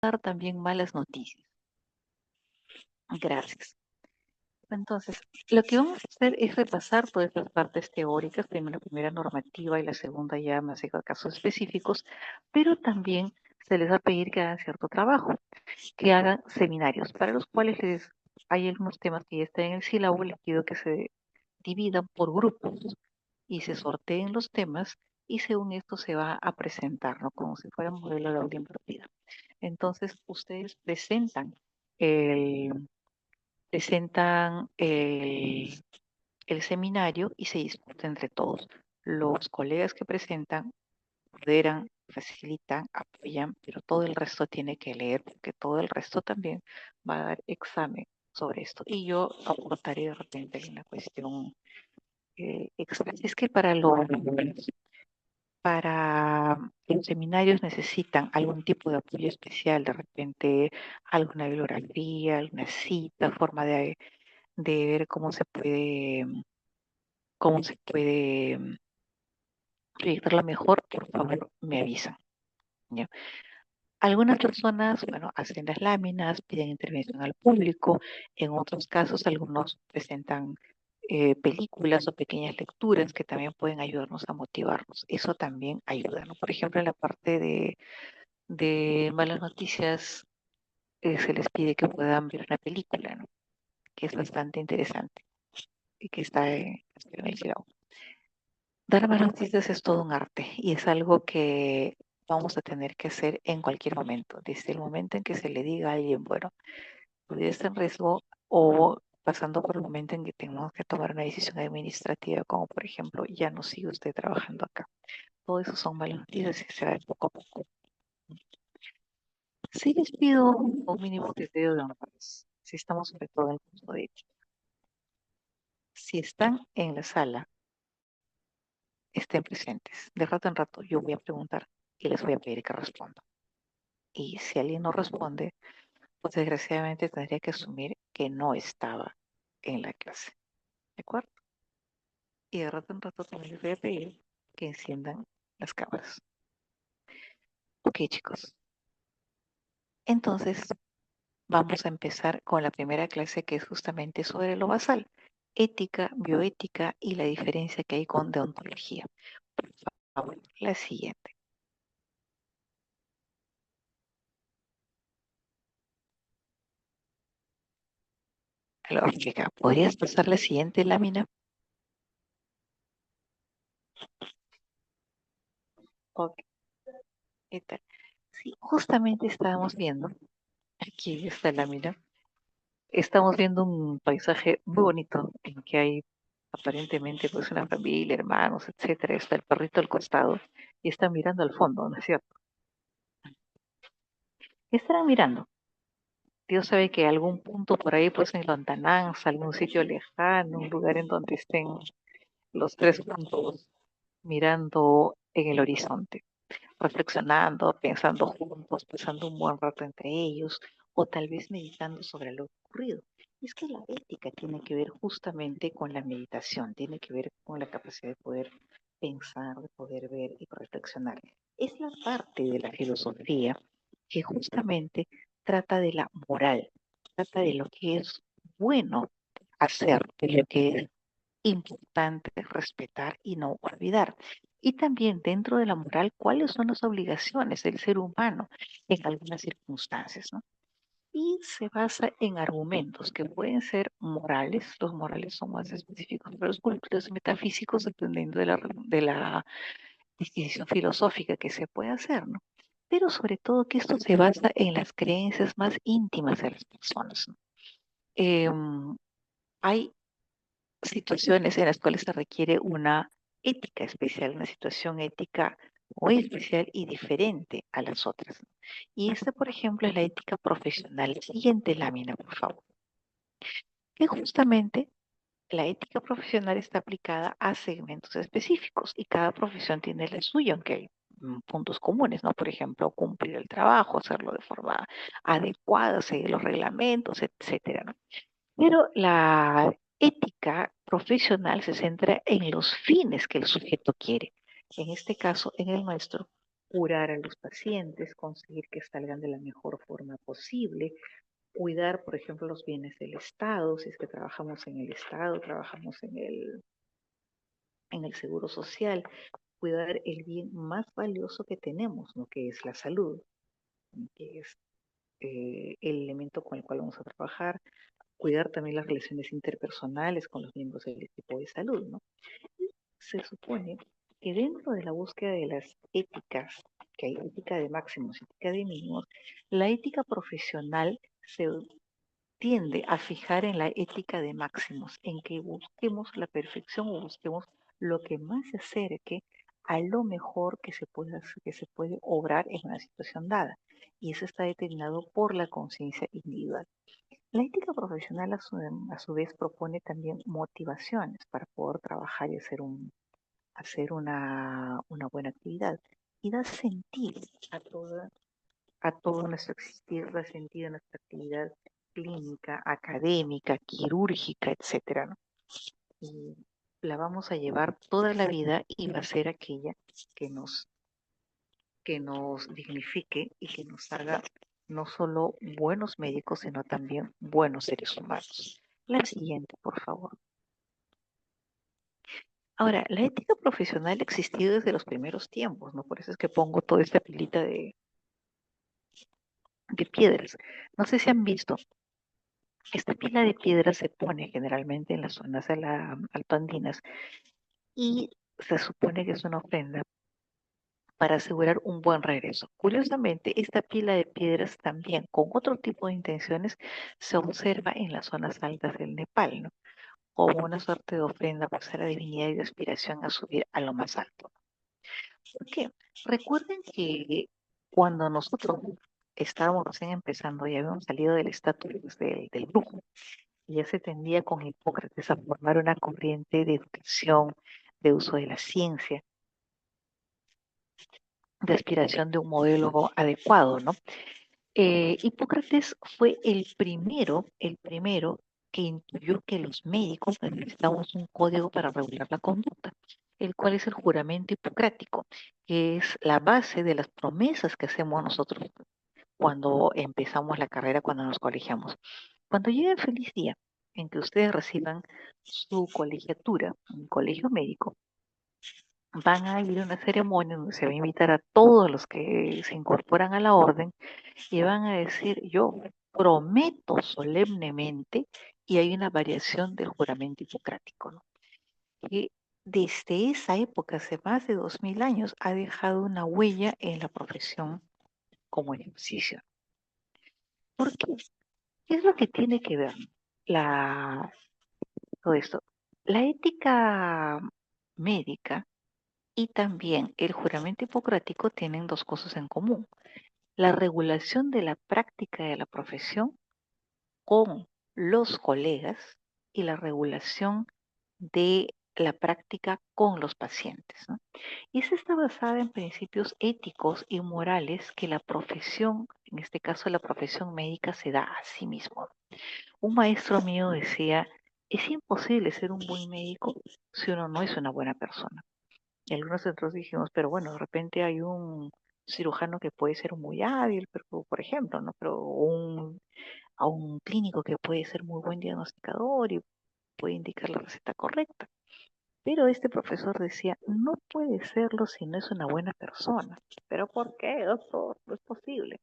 dar también malas noticias. Gracias. Entonces, lo que vamos a hacer es repasar todas estas partes teóricas, primero la primera normativa y la segunda ya más en casos específicos, pero también se les va a pedir que hagan cierto trabajo, que hagan seminarios, para los cuales hay algunos temas que ya están en el sílabo, les pido que se dividan por grupos y se sorteen los temas y según esto se va a presentar, ¿no? Como si fuera un modelo de aula invertida. Entonces, ustedes el, presentan el seminario y se discute entre todos. Los colegas que presentan moderan, facilitan, apoyan, pero todo el resto tiene que leer porque todo el resto también va a dar examen sobre esto. Y yo aportaré de repente en la cuestión extra. Es que para los seminarios necesitan algún tipo de apoyo especial, de repente alguna bibliografía, alguna cita, forma de ver cómo se puede proyectarla mejor, por favor, me avisan. ¿Ya? Algunas personas, bueno, hacen las láminas, piden intervención al público, en otros casos algunos presentan películas o pequeñas lecturas que también pueden ayudarnos a motivarnos. Eso también ayuda, ¿no? Por ejemplo, en la parte de malas noticias se les pide que puedan ver una película, ¿no? Que es bastante interesante y que está en el Silao. Dar malas noticias es todo un arte y es algo que vamos a tener que hacer en cualquier momento, desde el momento en que se le diga a alguien, bueno, tu vida está en riesgo o pasando por el momento en que tenemos que tomar una decisión administrativa, como por ejemplo, ya no sigue usted trabajando acá. Todo eso son malas noticias y se va poco a poco. Sí les pido un mínimo criterio de honradez, si estamos sobre todo en el curso de ética. Si están en la sala, estén presentes. De rato en rato yo voy a preguntar y les voy a pedir que respondan. Y si alguien no responde, pues desgraciadamente tendría que asumir que no estaba en la clase. ¿De acuerdo? Y de rato en rato también les voy a pedir que enciendan las cámaras. Ok, chicos. Entonces, vamos a empezar con la primera clase que es justamente sobre lo basal, ética, bioética y la diferencia que hay con deontología. Por favor, la siguiente. Lógica. ¿Podrías pasar la siguiente lámina? Ok, ¿qué tal? Sí, justamente estábamos viendo, aquí en esta lámina, estamos viendo un paisaje muy bonito en que hay aparentemente pues una familia, hermanos, etcétera. Está el perrito al costado y está mirando al fondo, ¿no es cierto? ¿Qué estarán mirando? Dios sabe que algún punto por ahí, pues en lontananza, algún sitio lejano, un lugar en donde estén los tres juntos mirando en el horizonte, reflexionando, pensando juntos, pasando un buen rato entre ellos, o tal vez meditando sobre lo ocurrido. Es que la ética tiene que ver justamente con la meditación, tiene que ver con la capacidad de poder pensar, de poder ver y reflexionar. Es la parte de la filosofía que justamente trata de la moral, trata de lo que es bueno hacer, de lo que es importante respetar y no olvidar. Y también dentro de la moral, cuáles son las obligaciones del ser humano en algunas circunstancias, ¿no? Y se basa en argumentos que pueden ser morales, los morales son más específicos para los cultos metafísicos, dependiendo de la distinción filosófica que se puede hacer, ¿no? Pero sobre todo que esto se basa en las creencias más íntimas de las personas, ¿no? Hay situaciones en las cuales se requiere una ética especial, una situación ética muy especial y diferente a las otras. Y esta, por ejemplo, es la ética profesional. Siguiente lámina, por favor. Que justamente la ética profesional está aplicada a segmentos específicos y cada profesión tiene la suya, aunque hay puntos comunes, ¿no? Por ejemplo, cumplir el trabajo, hacerlo de forma adecuada, seguir los reglamentos, etcétera, ¿no? Pero la ética profesional se centra en los fines que el sujeto quiere. En este caso, en el nuestro, curar a los pacientes, conseguir que salgan de la mejor forma posible, cuidar, por ejemplo, los bienes del Estado, si es que trabajamos en el Estado, trabajamos en el Seguro Social, cuidar el bien más valioso que tenemos, ¿no? Que es la salud, que es el elemento con el cual vamos a trabajar, cuidar también las relaciones interpersonales con los miembros del equipo de salud, ¿no? Se supone que dentro de la búsqueda de las éticas, que hay ética de máximos y ética de mínimos, la ética profesional se tiende a fijar en la ética de máximos, en que busquemos la perfección o busquemos lo que más se acerque a lo mejor que se puede obrar en una situación dada. Y eso está determinado por la conciencia individual. La ética profesional a su vez propone también motivaciones para poder trabajar y hacer una buena actividad y da sentido a todo nuestro existir, da sentido a nuestra actividad clínica, académica, quirúrgica, etcétera, ¿no? Y la vamos a llevar toda la vida y va a ser aquella que que nos dignifique y que nos haga no solo buenos médicos, sino también buenos seres humanos. La siguiente, por favor. Ahora, la ética profesional ha existido desde los primeros tiempos, ¿no? Por eso es que pongo toda esta pilita de piedras. No sé si han visto, esta pila de piedras se pone generalmente en las zonas de la altoandinas y se supone que es una ofrenda para asegurar un buen regreso. Curiosamente, esta pila de piedras también, con otro tipo de intenciones, se observa en las zonas altas del Nepal, ¿no? Como una suerte de ofrenda pues, a la divinidad y de aspiración a subir a lo más alto. ¿Por qué? Recuerden que cuando nosotros estábamos recién empezando y habíamos salido del estatus del brujo, ya se tendía con Hipócrates a formar una corriente de educación, de uso de la ciencia, de aspiración de un modelo adecuado, ¿no? Hipócrates fue el primero que intuyó que los médicos necesitamos un código para regular la conducta, el cual es el juramento hipocrático, que es la base de las promesas que hacemos nosotros cuando empezamos la carrera, cuando nos colegiamos. Cuando llegue el feliz día en que ustedes reciban su colegiatura, un colegio médico, van a ir a una ceremonia donde se va a invitar a todos los que se incorporan a la orden y van a decir, yo prometo solemnemente, y hay una variación del juramento hipocrático, ¿no? Que desde esa época, hace más de 2000 años, ha dejado una huella en la profesión como ejercicio. ¿Por qué? ¿Qué es lo que tiene que ver la, todo esto? La ética médica y también el juramento hipocrático tienen dos cosas en común. La regulación de la práctica de la profesión con los colegas y la regulación de la práctica con los pacientes, ¿no? Y esa está basada en principios éticos y morales que la profesión, en este caso la profesión médica, se da a sí mismo. Un maestro mío decía, es imposible ser un buen médico si uno no es una buena persona. Y algunos de nosotros dijimos, pero bueno, de repente hay un cirujano que puede ser muy hábil, pero, por ejemplo, ¿no? Pero a un clínico que puede ser muy buen diagnosticador y puede indicar la receta correcta. Pero este profesor decía, no puede serlo si no es una buena persona. ¿Pero por qué, doctor? No es posible.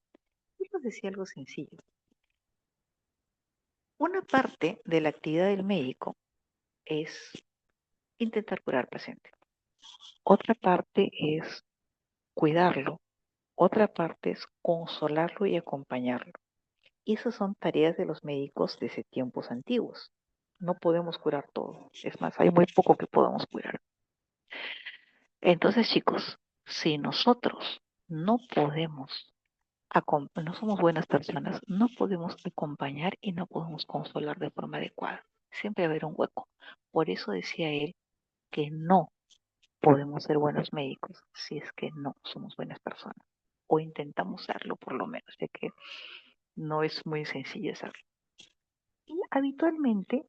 Él nos decía algo sencillo. Una parte de la actividad del médico es intentar curar al paciente. Otra parte es cuidarlo. Otra parte es consolarlo y acompañarlo. Y esas son tareas de los médicos desde tiempos antiguos. No podemos curar todo. Es más, hay muy poco que podamos curar. Entonces, chicos, si nosotros no podemos, no somos buenas personas, no podemos acompañar y no podemos consolar de forma adecuada. Siempre va a haber un hueco. Por eso decía él que no podemos ser buenos médicos si es que no somos buenas personas. O intentamos serlo por lo menos, ya que no es muy sencillo hacerlo. Y habitualmente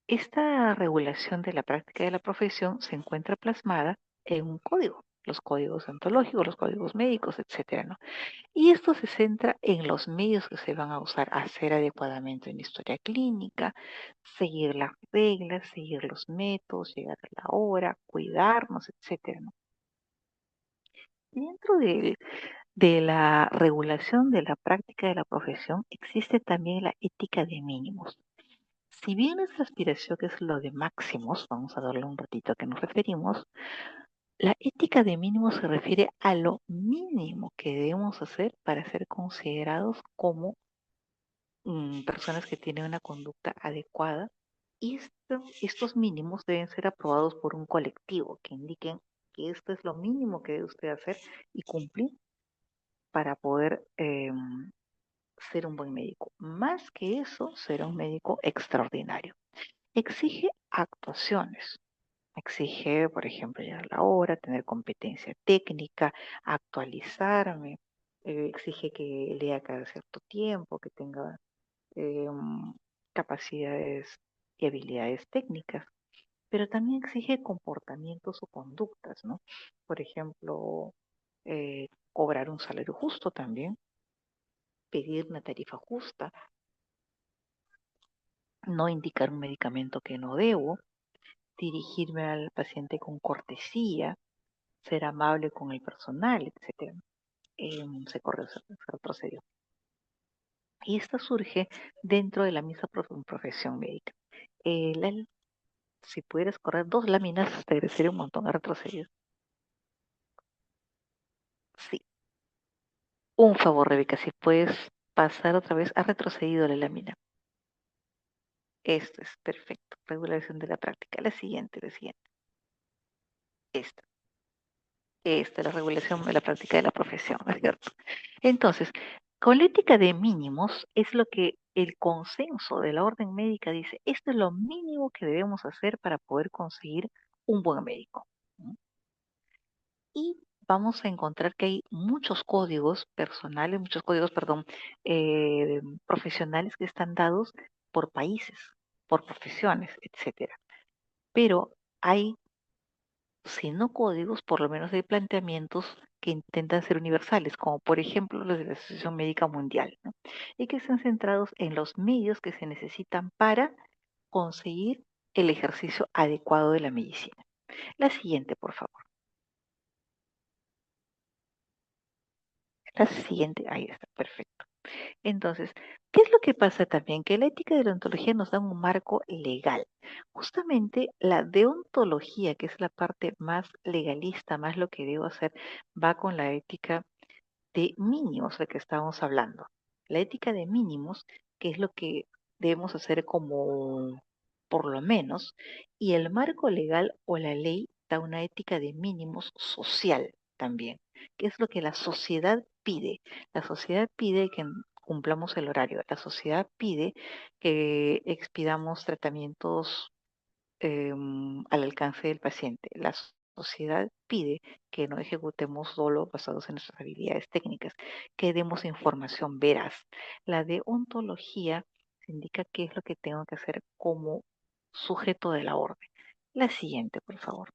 esta regulación de la práctica de la profesión se encuentra plasmada en un código. los códigos ontológicos, los códigos médicos, etcétera, ¿no? Y esto se centra en los medios que se van a usar, hacer adecuadamente una historia clínica, seguir las reglas, seguir los métodos, llegar a la hora, cuidarnos, etcétera, ¿no? Dentro de la regulación de la práctica de la profesión existe también la ética de mínimos. Si bien nuestra aspiración es lo de máximos, vamos a darle un ratito a que nos referimos, la ética de mínimos se refiere a lo mínimo que debemos hacer para ser considerados como personas que tienen una conducta adecuada. Y estos mínimos deben ser aprobados por un colectivo que indiquen que esto es lo mínimo que debe usted hacer y cumplir para poder ser un buen médico. Más que eso, ser un médico extraordinario. Exige actuaciones. Exige, por ejemplo, llegar a la hora, tener competencia técnica, actualizarme. Exige que lea cada cierto tiempo, que tenga capacidades y habilidades técnicas, pero también exige comportamientos o conductas, ¿no? Por ejemplo, cobrar un salario justo también, pedir una tarifa justa, no indicar un medicamento que no debo, dirigirme al paciente con cortesía, ser amable con el personal, etcétera. Se retrocedió. Y esto surge dentro de la misma profesión médica. La Si pudieras correr 2 láminas, te agradecería un montón. Ha retrocedido. Sí, un favor, Rebeca, si puedes pasar otra vez. Ha retrocedido la lámina. Esto es perfecto. Regulación de la práctica. La siguiente. Esta. Esta es la regulación de la práctica de la profesión, ¿no es cierto? Entonces, con la ética de mínimos es lo que el consenso de la orden médica dice. Esto es lo mínimo que debemos hacer para poder conseguir un buen médico. ¿No? Y vamos a encontrar que hay muchos códigos personales, muchos códigos, perdón, profesionales que están dados por países, por profesiones, etcétera. Pero hay, si no códigos, por lo menos hay planteamientos que intentan ser universales, como por ejemplo los de la Asociación Médica Mundial, ¿no? Y que están centrados en los medios que se necesitan para conseguir el ejercicio adecuado de la medicina. La siguiente, por favor. La siguiente, ahí está, perfecto. Entonces, ¿qué es lo que pasa también? Que la ética de la ontología nos da un marco legal. Justamente la deontología, que es la parte más legalista, más lo que debo hacer, va con la ética de mínimos de que estábamos hablando. La ética de mínimos, que es lo que debemos hacer como por lo menos, y el marco legal o la ley da una ética de mínimos social también, que es lo que la sociedad pide. La sociedad pide que cumplamos el horario, la sociedad pide que expidamos tratamientos al alcance del paciente. La sociedad pide que no ejecutemos solo basados en nuestras habilidades técnicas, que demos información veraz. La deontología indica qué es lo que tengo que hacer como sujeto de la orden. La siguiente, por favor.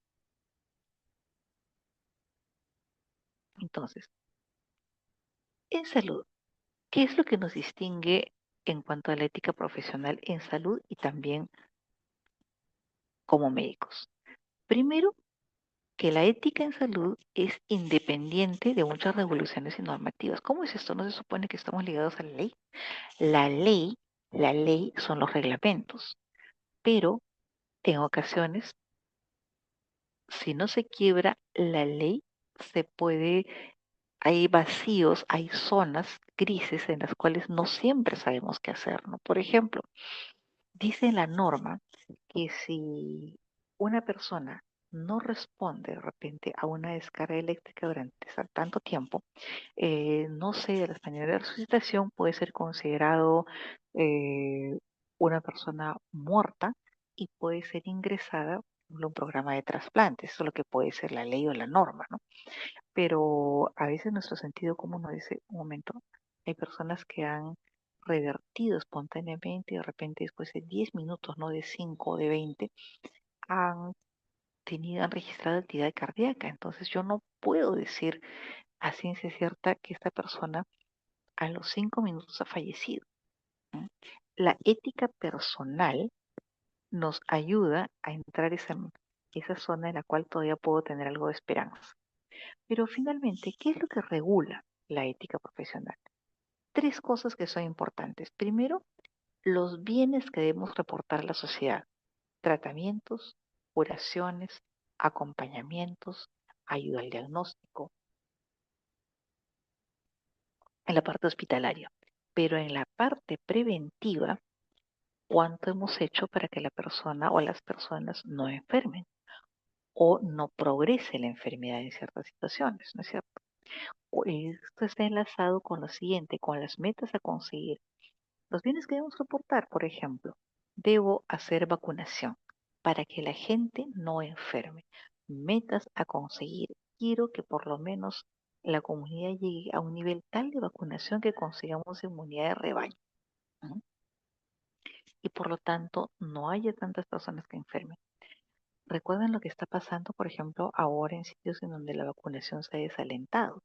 Entonces, en salud, ¿qué es lo que nos distingue en cuanto a la ética profesional en salud y también como médicos? Primero, que la ética en salud es independiente de muchas revoluciones y normativas. ¿Cómo es esto? ¿No se supone que estamos ligados a la ley? La ley, la ley son los reglamentos, pero en ocasiones, si no se quiebra la ley, se puede, hay vacíos, hay zonas grises en las cuales no siempre sabemos qué hacer, ¿no? Por ejemplo, dice la norma que si una persona no responde de repente a una descarga eléctrica durante tanto tiempo, no sé, de la española de resucitación puede ser considerado eh, una persona muerta y puede ser ingresada en un programa de trasplantes. Eso es lo que puede ser la ley o la norma, ¿no? Pero a veces nuestro sentido común nos dice, un momento, hay personas que han revertido espontáneamente y de repente después de 10 minutos, no de 5 o de 20, han tenían registrada actividad cardíaca. Entonces yo no puedo decir a ciencia cierta que esta persona a los 5 minutos ha fallecido. ¿Mm? La ética personal nos ayuda a entrar esa zona en la cual todavía puedo tener algo de esperanza. Pero finalmente, ¿qué es lo que regula la ética profesional? Tres cosas que son importantes. Primero, los bienes que debemos reportar a la sociedad: tratamientos, curaciones, acompañamientos, ayuda al diagnóstico, en la parte hospitalaria. Pero en la parte preventiva, ¿cuánto hemos hecho para que la persona o las personas no enfermen o no progrese la enfermedad en ciertas situaciones? ¿No es cierto? Esto está enlazado con lo siguiente, con las metas a conseguir. Los bienes que debemos reportar, por ejemplo, debo hacer vacunación para que la gente no enferme. Metas a conseguir. Quiero que por lo menos la comunidad llegue a un nivel tal de vacunación que consigamos inmunidad de rebaño, ¿no? Y por lo tanto no haya tantas personas que enfermen. Recuerden lo que está pasando, por ejemplo, ahora en sitios en donde la vacunación se ha desalentado.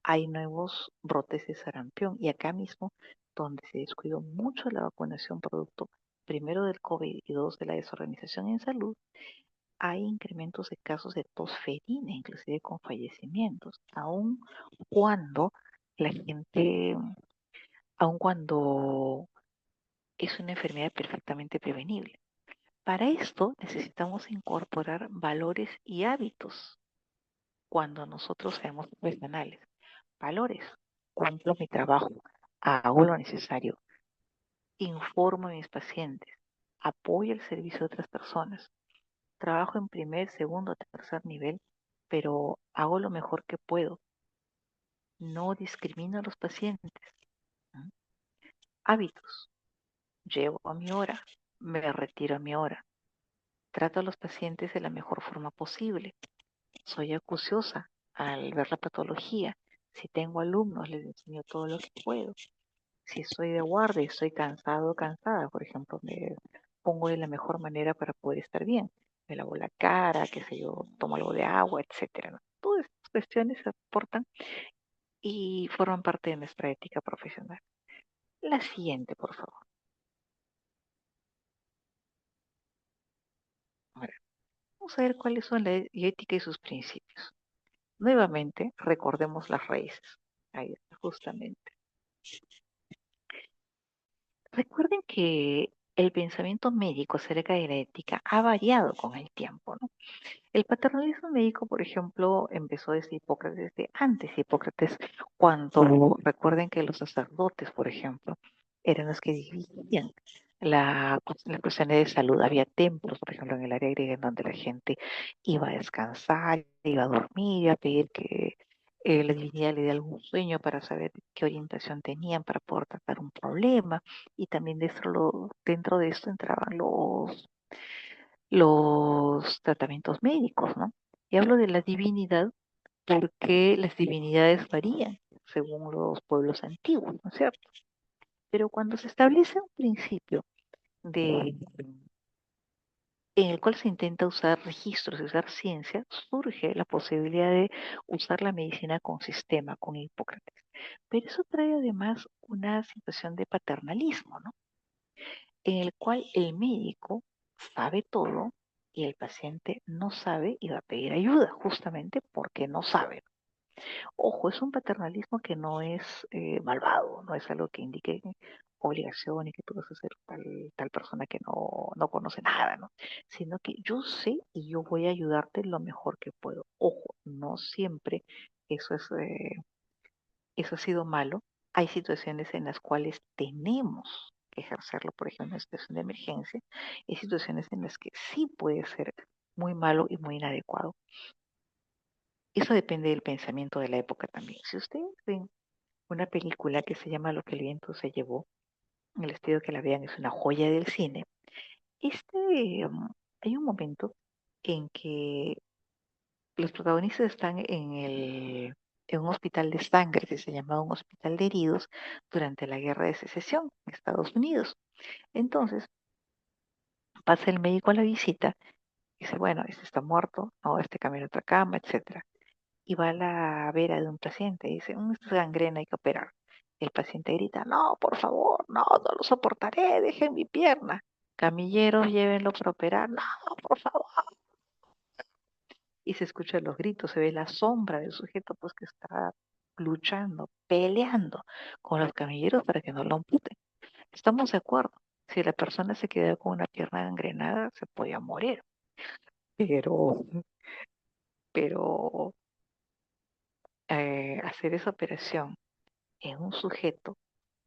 Hay nuevos brotes de sarampión y acá mismo, donde se descuidó mucho la vacunación producto primero del COVID y dos de la desorganización en salud, hay incrementos de casos de tos ferina, inclusive con fallecimientos, cuando la gente, aun cuando es una enfermedad perfectamente prevenible. Para esto necesitamos incorporar valores y hábitos cuando nosotros seamos profesionales. Valores: cumplo mi trabajo, hago lo necesario, informo a mis pacientes, apoyo el servicio de otras personas, trabajo en primer, segundo, tercer nivel, pero hago lo mejor que puedo, no discrimino a los pacientes. ¿Mm? Hábitos: llego a mi hora, me retiro a mi hora, trato a los pacientes de la mejor forma posible, soy acuciosa al ver la patología, si tengo alumnos les enseño todo lo que puedo. Si estoy de guardia y estoy cansado o cansada, por ejemplo, me pongo de la mejor manera para poder estar bien. Me lavo la cara, qué sé yo, tomo algo de agua, etcétera, ¿no? Todas estas cuestiones se aportan y forman parte de nuestra ética profesional. La siguiente, por favor. Ahora, vamos a ver cuáles son la ética y sus principios. Nuevamente, recordemos las raíces. Ahí está, justamente. Recuerden que el pensamiento médico acerca de la ética ha variado con el tiempo, ¿no? El paternalismo médico, por ejemplo, empezó desde Hipócrates, desde antes de Hipócrates, cuando recuerden que los sacerdotes, por ejemplo, eran los que dirigían las cuestiones de salud. Había templos, por ejemplo, en el área griega, en donde la gente iba a descansar, iba a dormir, iba a pedir que la divinidad le dé algún sueño para saber qué orientación tenían para poder tratar un problema. Y también dentro de esto entraban los tratamientos médicos, ¿no? Y hablo de la divinidad porque las divinidades varían según los pueblos antiguos, ¿no es cierto? Pero cuando se establece un principio de, en el cual se intenta usar registros y usar ciencia, surge la posibilidad de usar la medicina con sistema, con Hipócrates. Pero eso trae además una situación de paternalismo, ¿no? En el cual el médico sabe todo y el paciente no sabe y va a pedir ayuda justamente porque no sabe. Ojo, es un paternalismo que no es malvado, no es algo que indique obligación y que tú vas a ser tal persona que no conoce nada, ¿no? Sino que yo sé y yo voy a ayudarte lo mejor que puedo. Ojo, no siempre eso eso ha sido malo. Hay situaciones en las cuales tenemos que ejercerlo, por ejemplo, en una situación de emergencia. Hay situaciones en las que sí puede ser muy malo y muy inadecuado. Eso depende del pensamiento de la época también. Si ustedes ven una película que se llama Lo que el viento se llevó, en el estilo que la vean, es una joya del cine. Hay un momento en que los protagonistas están en un hospital de sangre que se llamaba un hospital de heridos durante la Guerra de Secesión en Estados Unidos. Entonces pasa el médico a la visita Dice, bueno, este está muerto, no, este camina a otra cama, etcétera. Y va a la vera de un paciente y dice, esto es gangrena, hay que operar. El paciente grita, no, por favor, no, no lo soportaré, dejen mi pierna. Camilleros, llévenlo para operar, no, por favor. Y se escuchan los gritos, se ve la sombra del sujeto pues que está luchando, peleando con los camilleros para que no lo amputen. Estamos de acuerdo. Si la persona se queda con una pierna gangrenada, se podía morir. Pero, pero hacer esa operación en un sujeto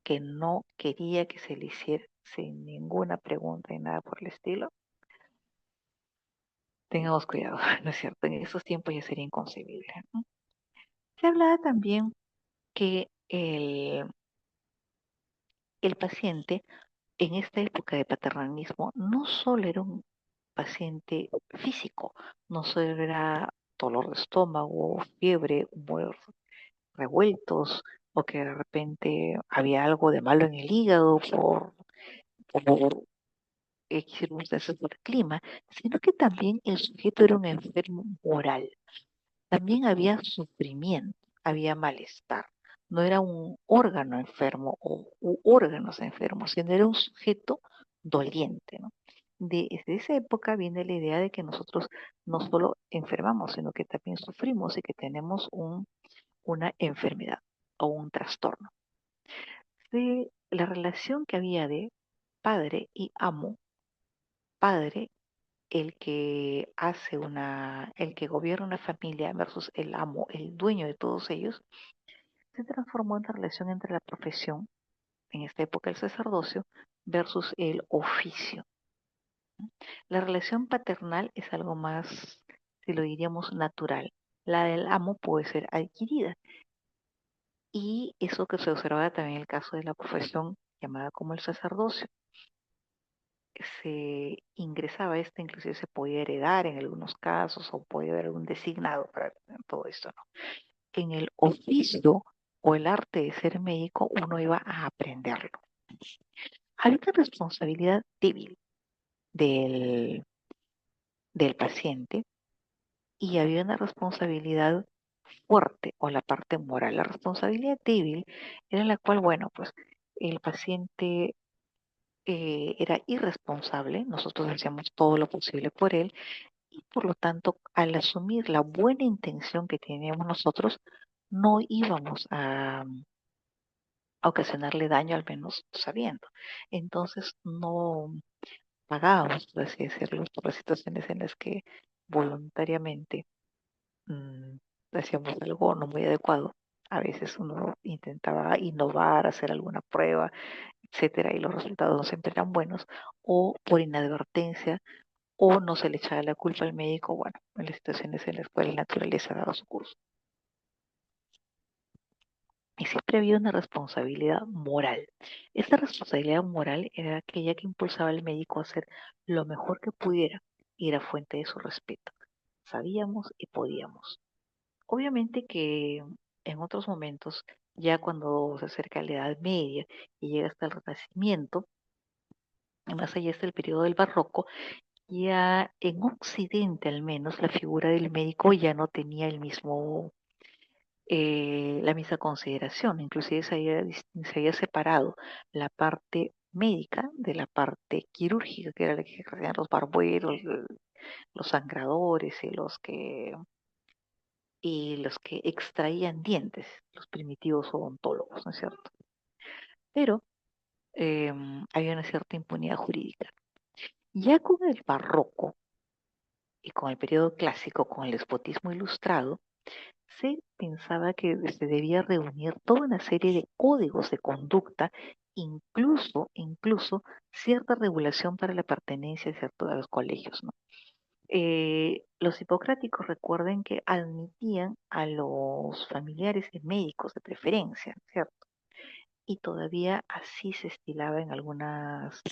que no quería que se le hiciera sin ninguna pregunta y nada por el estilo, tengamos cuidado, ¿no es cierto? En esos tiempos ya sería inconcebible, ¿no? Se hablaba también que el paciente en esta época de paternalismo no solo era un paciente físico, no solo era dolor de estómago, fiebre, humores revueltos, o que de repente había algo de malo en el hígado por circunstancias por el clima, sino que también el sujeto era un enfermo moral. También había sufrimiento, había malestar. No era un órgano enfermo o órganos enfermos, sino era un sujeto doliente, ¿no? Desde esa época viene la idea de que nosotros no solo enfermamos, sino que también sufrimos y que tenemos una enfermedad o un trastorno. De la relación que había de padre y amo, padre el que gobierna una familia versus el amo, el dueño de todos ellos, se transformó en la relación entre la profesión, en esta época el sacerdocio, versus el oficio. La relación paternal es algo más, si lo diríamos, natural. La del amo puede ser adquirida. Y eso que se observa también en el caso de la profesión llamada como el sacerdocio. Se ingresaba esta, inclusive se podía heredar en algunos casos o podía haber algún designado para todo esto, ¿no? En el oficio o el arte de ser médico uno iba a aprenderlo. Hay una responsabilidad débil del, del paciente y había una responsabilidad fuerte o la parte moral. La responsabilidad débil era la cual, bueno, pues el paciente era irresponsable, nosotros hacíamos todo lo posible por él y por lo tanto al asumir la buena intención que teníamos nosotros, no íbamos a ocasionarle daño, al menos sabiendo. Entonces no pagábamos, por así decirlo, por las situaciones en las que voluntariamente mm, hacíamos algo no muy adecuado. A veces uno intentaba innovar, hacer alguna prueba, etcétera, y los resultados no siempre eran buenos, o por inadvertencia, o no se le echaba la culpa al médico, bueno, en las situaciones en las cuales la naturaleza daba su curso. Y siempre había una responsabilidad moral. Esa responsabilidad moral era aquella que impulsaba al médico a hacer lo mejor que pudiera y era fuente de su respeto. Sabíamos y podíamos. Obviamente que en otros momentos, ya cuando se acerca la Edad Media y llega hasta el Renacimiento, y más allá está el periodo del Barroco, ya en Occidente al menos la figura del médico ya no tenía la misma consideración, inclusive se había separado la parte médica de la parte quirúrgica, que era la que ejercían los barberos, los sangradores y los que extraían dientes, los primitivos odontólogos, ¿no es cierto? Pero había una cierta impunidad jurídica. Ya con el barroco y con el periodo clásico, con el despotismo ilustrado, se pensaba que se debía reunir toda una serie de códigos de conducta, incluso cierta regulación para la pertenencia a los colegios, ¿no? Los hipocráticos recuerden que admitían a los familiares de médicos de preferencia, ¿cierto? Y todavía así se estilaba en algunas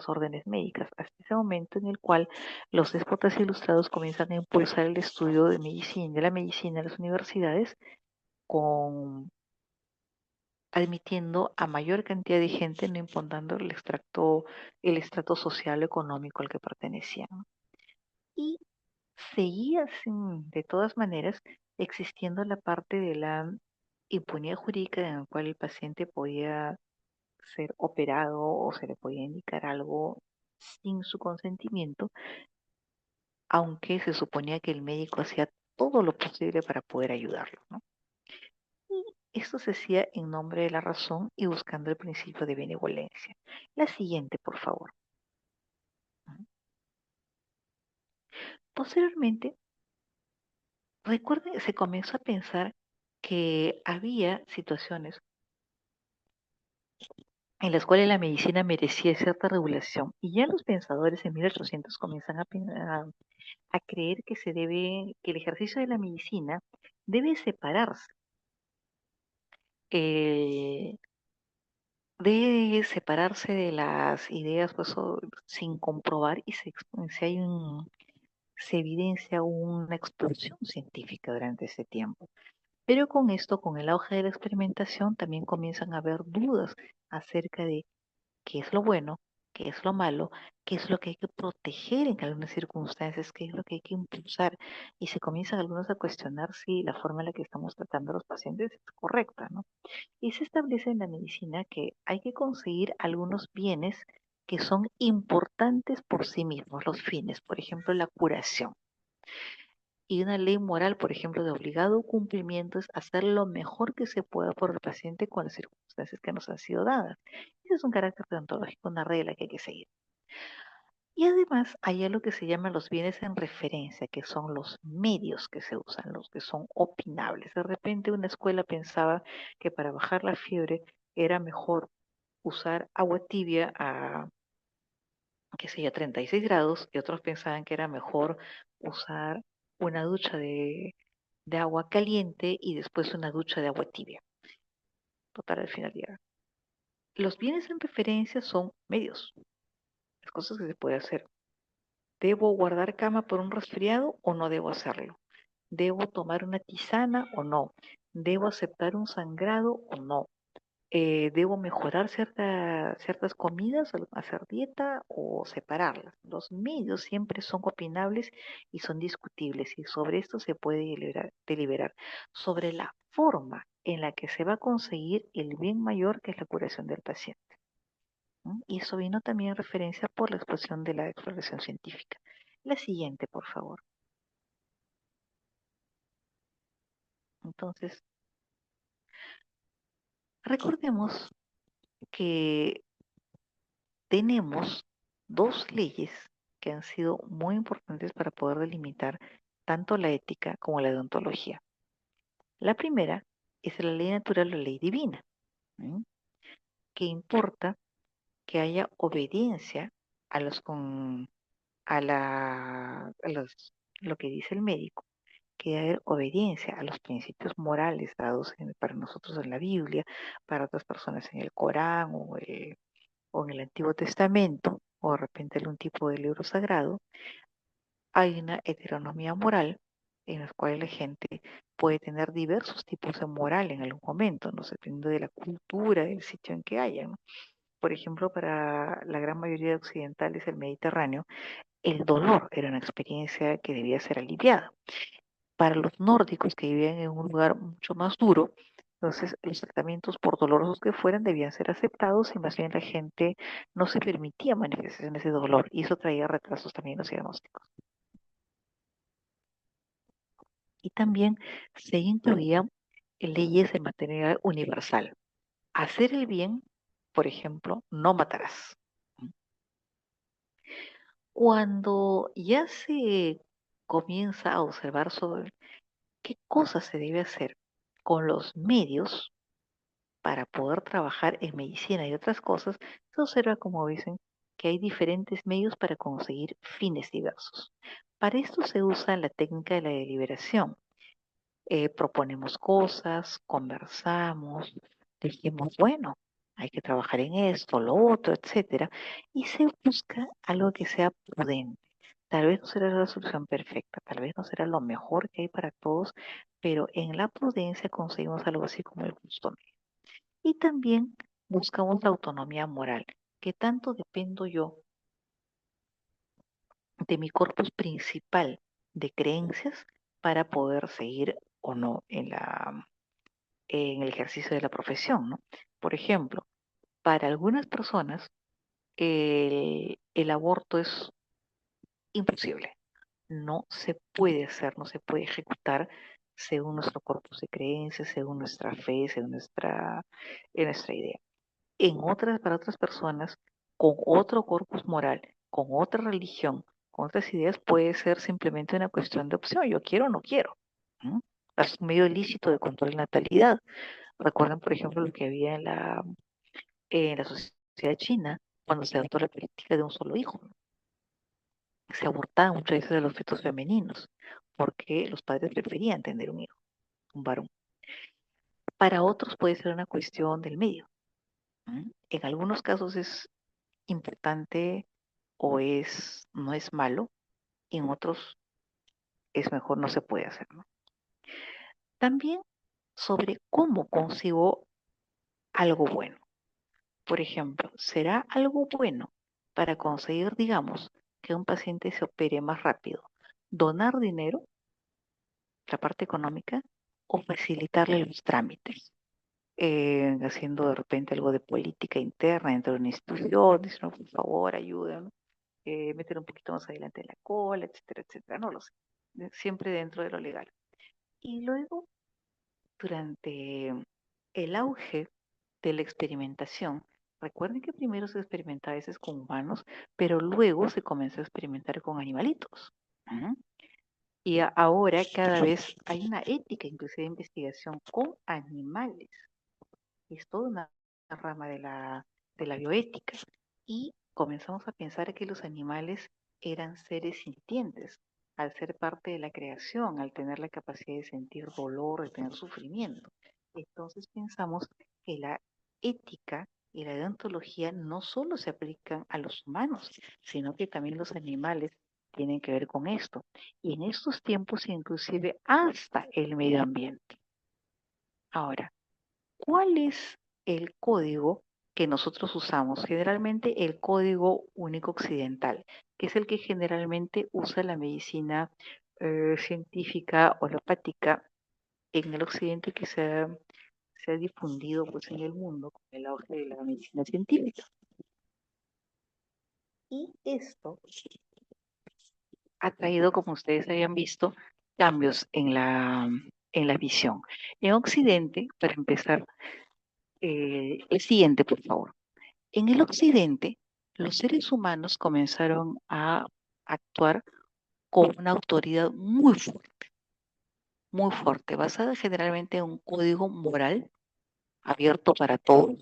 órdenes médicas, hasta ese momento en el cual los déspotas ilustrados comienzan a impulsar el estudio de la medicina en las universidades, con admitiendo a mayor cantidad de gente, no importando el estrato social o económico al que pertenecían. y seguía de todas maneras existiendo la parte de la impunidad jurídica en la cual el paciente podía ser operado o se le podía indicar algo sin su consentimiento, aunque se suponía que el médico hacía todo lo posible para poder ayudarlo, ¿no? Y esto se hacía en nombre de la razón y buscando el principio de benevolencia. La siguiente, por favor. Posteriormente, recuerden, se comenzó a pensar que había situaciones en las cuales la medicina merecía cierta regulación y ya los pensadores en 1800 comienzan a creer que que el ejercicio de la medicina debe separarse, eh, debe separarse de las ideas pues, sin comprobar y si hay se evidencia una explosión científica durante ese tiempo. Pero con esto, con el auge de la experimentación, también comienzan a haber dudas acerca de qué es lo bueno, qué es lo malo, qué es lo que hay que proteger en algunas circunstancias, qué es lo que hay que impulsar. Y se comienzan algunos a cuestionar si la forma en la que estamos tratando a los pacientes es correcta, ¿no? Y se establece en la medicina que hay que conseguir algunos bienes que son importantes por sí mismos, los fines, por ejemplo, la curación. Y una ley moral, por ejemplo, de obligado cumplimiento es hacer lo mejor que se pueda por el paciente con las circunstancias que nos han sido dadas. Ese es un carácter deontológico, una regla que hay que seguir. Y además hay algo que se llama los bienes en referencia, que son los medios que se usan, los que son opinables. De repente una escuela pensaba que para bajar la fiebre era mejor usar agua tibia a, qué sé yo, 36 grados, y otros pensaban que era mejor usar una ducha de agua caliente y después una ducha de agua tibia. Total, al final ya. Los bienes en referencia son medios, las cosas que se puede hacer. ¿Debo guardar cama por un resfriado o no debo hacerlo? ¿Debo tomar una tisana o no? ¿Debo aceptar un sangrado o no? ¿Debo mejorar ciertas comidas, hacer dieta o separarlas? Los medios siempre son opinables y son discutibles y sobre esto se puede deliberar sobre la forma en la que se va a conseguir el bien mayor que es la curación del paciente. ¿No? Y eso vino también en referencia por la explosión de la exploración científica. La siguiente, por favor. Entonces, recordemos que tenemos dos leyes que han sido muy importantes para poder delimitar tanto la ética como la deontología. La primera es la ley natural o la ley divina, ¿sí? Que importa que haya obediencia a lo que dice el médico, que debe haber obediencia a los principios morales dados para nosotros en la Biblia, para otras personas en el Corán o en el Antiguo Testamento, o de repente algún tipo de libro sagrado. Hay una heteronomía moral en la cual la gente puede tener diversos tipos de moral en algún momento, no sé, dependiendo de la cultura, del sitio en que haya, ¿no? Por ejemplo, para la gran mayoría de occidentales del Mediterráneo, el dolor era una experiencia que debía ser aliviada. Para los nórdicos que vivían en un lugar mucho más duro, entonces los tratamientos por dolorosos que fueran debían ser aceptados y más bien la gente no se permitía manifestaciones de dolor y eso traía retrasos también en los diagnósticos. Y también se incluían leyes de materia universal. Hacer el bien, por ejemplo, no matarás. Cuando ya se comienza a observar sobre qué cosas se debe hacer con los medios para poder trabajar en medicina y otras cosas, se observa, como dicen, que hay diferentes medios para conseguir fines diversos. Para esto se usa la técnica de la deliberación. Proponemos cosas, conversamos, decimos, bueno, hay que trabajar en esto, lo otro, etcétera, y se busca algo que sea prudente. Tal vez no será la solución perfecta, tal vez no será lo mejor que hay para todos, pero en la prudencia conseguimos algo así como el justo medio. Y también buscamos la autonomía moral, que tanto dependo yo de mi corpus principal de creencias para poder seguir o no en el ejercicio de la profesión, ¿no? Por ejemplo, para algunas personas el aborto es imposible. No se puede hacer, no se puede ejecutar según nuestro corpus de creencias, según nuestra fe, según nuestra idea. Para otras personas, con otro corpus moral, con otra religión, con otras ideas, puede ser simplemente una cuestión de opción. Yo quiero o no quiero. ¿Mm? Es un medio ilícito de control de natalidad. Recuerdan, por ejemplo, lo que había en la sociedad china cuando se adoptó la política de un solo hijo. Se abortaban muchas veces de los fetos femeninos porque los padres preferían tener un hijo, un varón. Para otros puede ser una cuestión del medio. En algunos casos es importante o no es malo, y en otros es mejor, no se puede hacer, ¿no? También sobre cómo consigo algo bueno. Por ejemplo, ¿será algo bueno para conseguir, digamos, que un paciente se opere más rápido? ¿Donar dinero, la parte económica, o facilitarle los trámites? Haciendo de repente algo de política interna dentro de una institución, diciendo, por favor, ayúdenme, meter un poquito más adelante la cola, etcétera, etcétera, no lo sé, siempre dentro de lo legal. Y luego, durante el auge de la experimentación, recuerden que primero se experimentaba a veces con humanos, pero luego se comenzó a experimentar con animalitos. ¿Mm? Y ahora cada vez hay una ética, inclusive de investigación con animales. Es toda una rama de la bioética. Y comenzamos a pensar que los animales eran seres sintientes, al ser parte de la creación, al tener la capacidad de sentir dolor, de tener sufrimiento. Entonces pensamos que la ética y la deontología no solo se aplican a los humanos, sino que también los animales tienen que ver con esto. Y en estos tiempos inclusive hasta el medio ambiente. Ahora, ¿cuál es el código que nosotros usamos? Generalmente el código único occidental, que es el que generalmente usa la medicina científica holopática en el occidente que se ha difundido pues, en el mundo con el auge de la medicina científica. Y esto ha traído, como ustedes hayan visto, cambios en la visión. En Occidente, para empezar, el siguiente, por favor. En el occidente, los seres humanos comenzaron a actuar con una autoridad muy fuerte, basada generalmente en un código moral abierto para todos,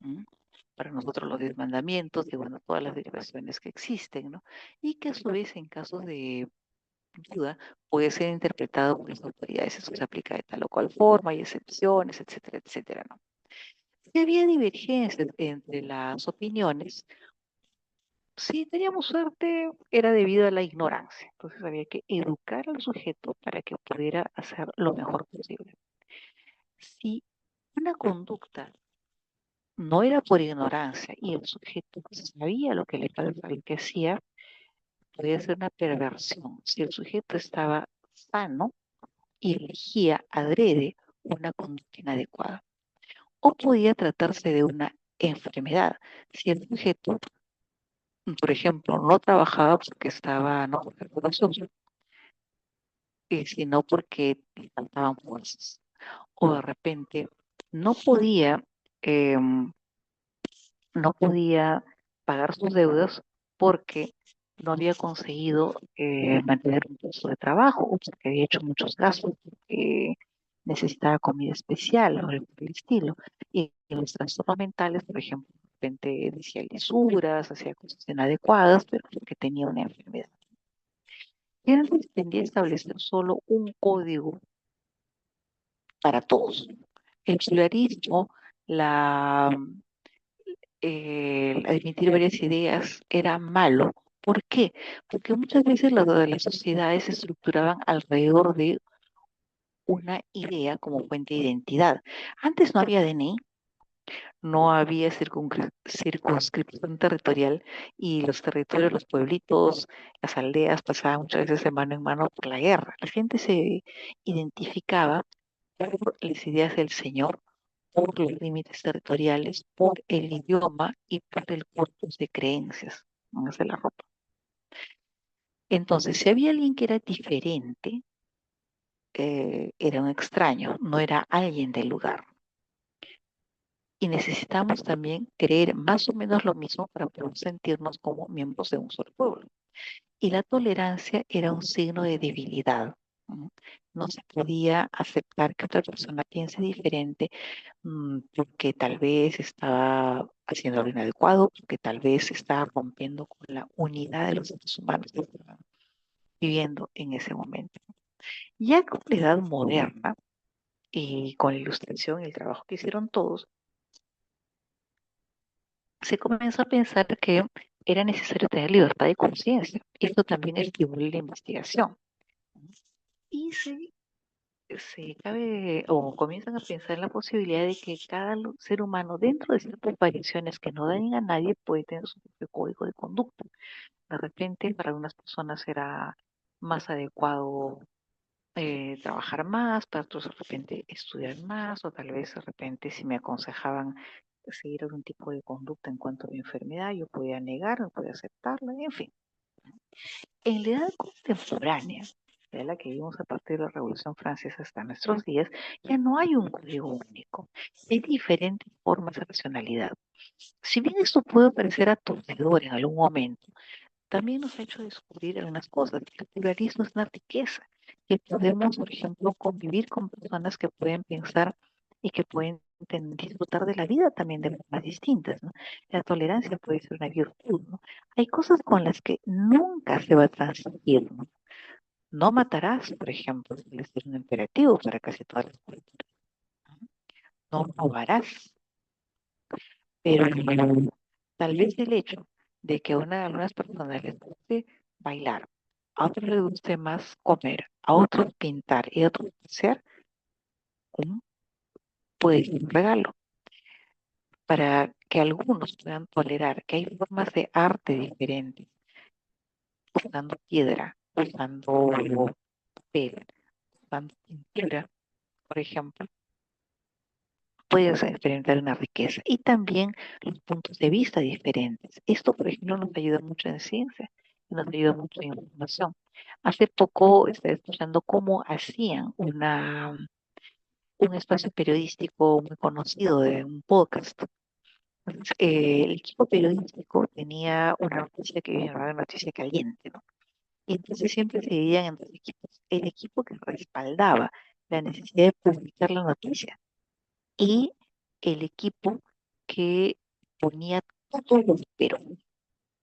¿m? Para nosotros los 10 mandamientos y bueno, todas las derivaciones que existen, ¿no? Y que a su vez en casos de duda puede ser interpretado por las autoridades, eso se aplica de tal o cual forma, hay excepciones, etcétera, etcétera, ¿no? Si había divergencias entre las opiniones, si teníamos suerte, era debido a la ignorancia. Entonces había que educar al sujeto para que pudiera hacer lo mejor posible. Si una conducta no era por ignorancia y el sujeto sabía lo que le faltaba, lo que hacía, podía ser una perversión. Si el sujeto estaba sano y elegía adrede una conducta inadecuada. O podía tratarse de una enfermedad. Si el sujeto, por ejemplo, no trabajaba porque estaba, no, por corazón, sino porque le faltaban fuerzas. O de repente no podía, em, no podía pagar sus deudas porque no había conseguido mantener un puesto de trabajo o porque había hecho muchos gastos, porque necesitaba comida especial o algo por el estilo. Y los trastornos mentales, por ejemplo, de repente decía lisuras, hacía cosas inadecuadas, pero porque tenía una enfermedad. Y entonces tendía a establecer solo un código para todos. El pluralismo, la, el admitir varias ideas era malo. ¿Por qué? Porque muchas veces las sociedades se estructuraban alrededor de una idea como fuente de identidad. Antes no había DNI, No había circunscripción territorial y los territorios, los pueblitos, las aldeas pasaban muchas veces de mano en mano por la guerra. La gente se identificaba por las ideas del Señor, por los límites territoriales, por el idioma y por el corpus de creencias, no es de la ropa. Entonces, si había alguien que era diferente, era un extraño, no era alguien del lugar. Y necesitamos también creer más o menos lo mismo para poder sentirnos como miembros de un solo pueblo. Y la tolerancia era un signo de debilidad. ¿No? No se podía aceptar que otra persona piense diferente porque tal vez estaba haciendo algo inadecuado, porque tal vez estaba rompiendo con la unidad de los seres humanos que estaban viviendo en ese momento. Ya con la edad moderna y con la ilustración y el trabajo que hicieron todos, se comenzó a pensar que era necesario tener libertad de conciencia. Esto también estimuló la investigación. Y se cabe o comienzan a pensar en la posibilidad de que cada ser humano, dentro de ciertas variaciones que no dañen a nadie, puede tener su propio código de conducta. De repente, para algunas personas será más adecuado trabajar más, para otros de repente estudiar más, o tal vez de repente si me aconsejaban seguir algún tipo de conducta en cuanto a mi enfermedad, yo podía negarme, podía aceptarla, en fin. En la edad contemporánea, de la que vivimos a partir de la Revolución Francesa hasta nuestros días, ya no hay un código único. Hay diferentes formas de racionalidad. Si bien esto puede parecer aturdidor en algún momento, también nos ha hecho descubrir algunas cosas. El pluralismo es una riqueza, que podemos, por ejemplo, convivir con personas que pueden pensar y que pueden disfrutar de la vida también de formas distintas, ¿no? La tolerancia puede ser una virtud, ¿no? Hay cosas con las que nunca se va a transigir, ¿no? No matarás, por ejemplo, suele ser un imperativo para casi todas las culturas. No robarás, pero tal vez el hecho de que a algunas personas les guste bailar, a otros les guste más comer, a otros pintar y a otros hacer, un, puede ser un regalo para que algunos puedan tolerar que hay formas de arte diferentes, usando piedra, usando papel, usando pintura, por ejemplo, puedes experimentar una riqueza y también los puntos de vista diferentes. Esto, por ejemplo, nos ayuda mucho en ciencia, nos ayuda mucho en información. Hace poco estaba escuchando cómo hacían un espacio periodístico muy conocido de un podcast. Entonces, el equipo periodístico tenía una noticia que era una noticia caliente, ¿no? Y entonces siempre se dividían en dos equipos. El equipo que respaldaba la necesidad de publicar la noticia y el equipo que ponía todos los peros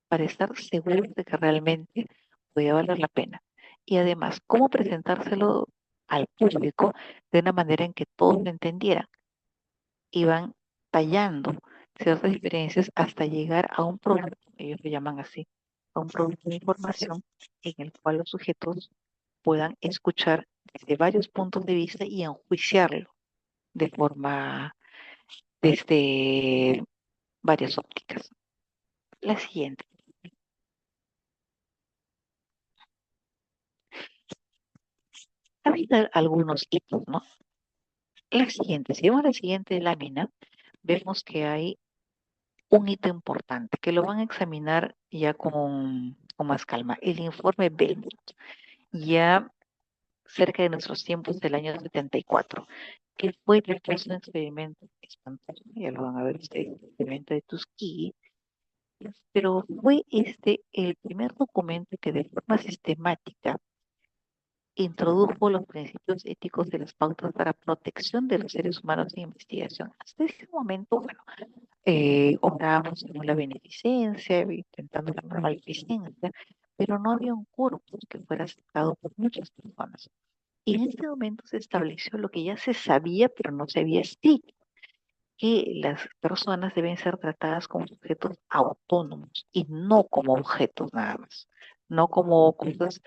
para estar seguros de que realmente podía valer la pena. Y además, cómo presentárselo al público de una manera en que todos lo entendieran. Iban tallando ciertas diferencias hasta llegar a un producto, ellos lo llaman así, a un producto de información en el cual los sujetos puedan escuchar desde varios puntos de vista y enjuiciarlo de forma desde varias ópticas. La siguiente. Ha habido algunos hitos, ¿no? La siguiente, si vemos la siguiente lámina, vemos que hay un hito importante que lo van a examinar ya con más calma. El informe Belmont, ya cerca de nuestros tiempos del año 74, que fue después de un experimento espantoso, ya lo van a ver ustedes, el experimento de Tuskegee, pero fue este el primer documento que de forma sistemática introdujo los principios éticos de las pautas para protección de los seres humanos en investigación. Hasta ese momento, bueno, obrábamos según la beneficencia, intentando la magnificencia, pero no había un corpus que fuera aceptado por muchas personas. Y en este momento se estableció lo que ya se sabía, pero no se había escrito, que las personas deben ser tratadas como sujetos autónomos y no como objetos nada más, no como cosas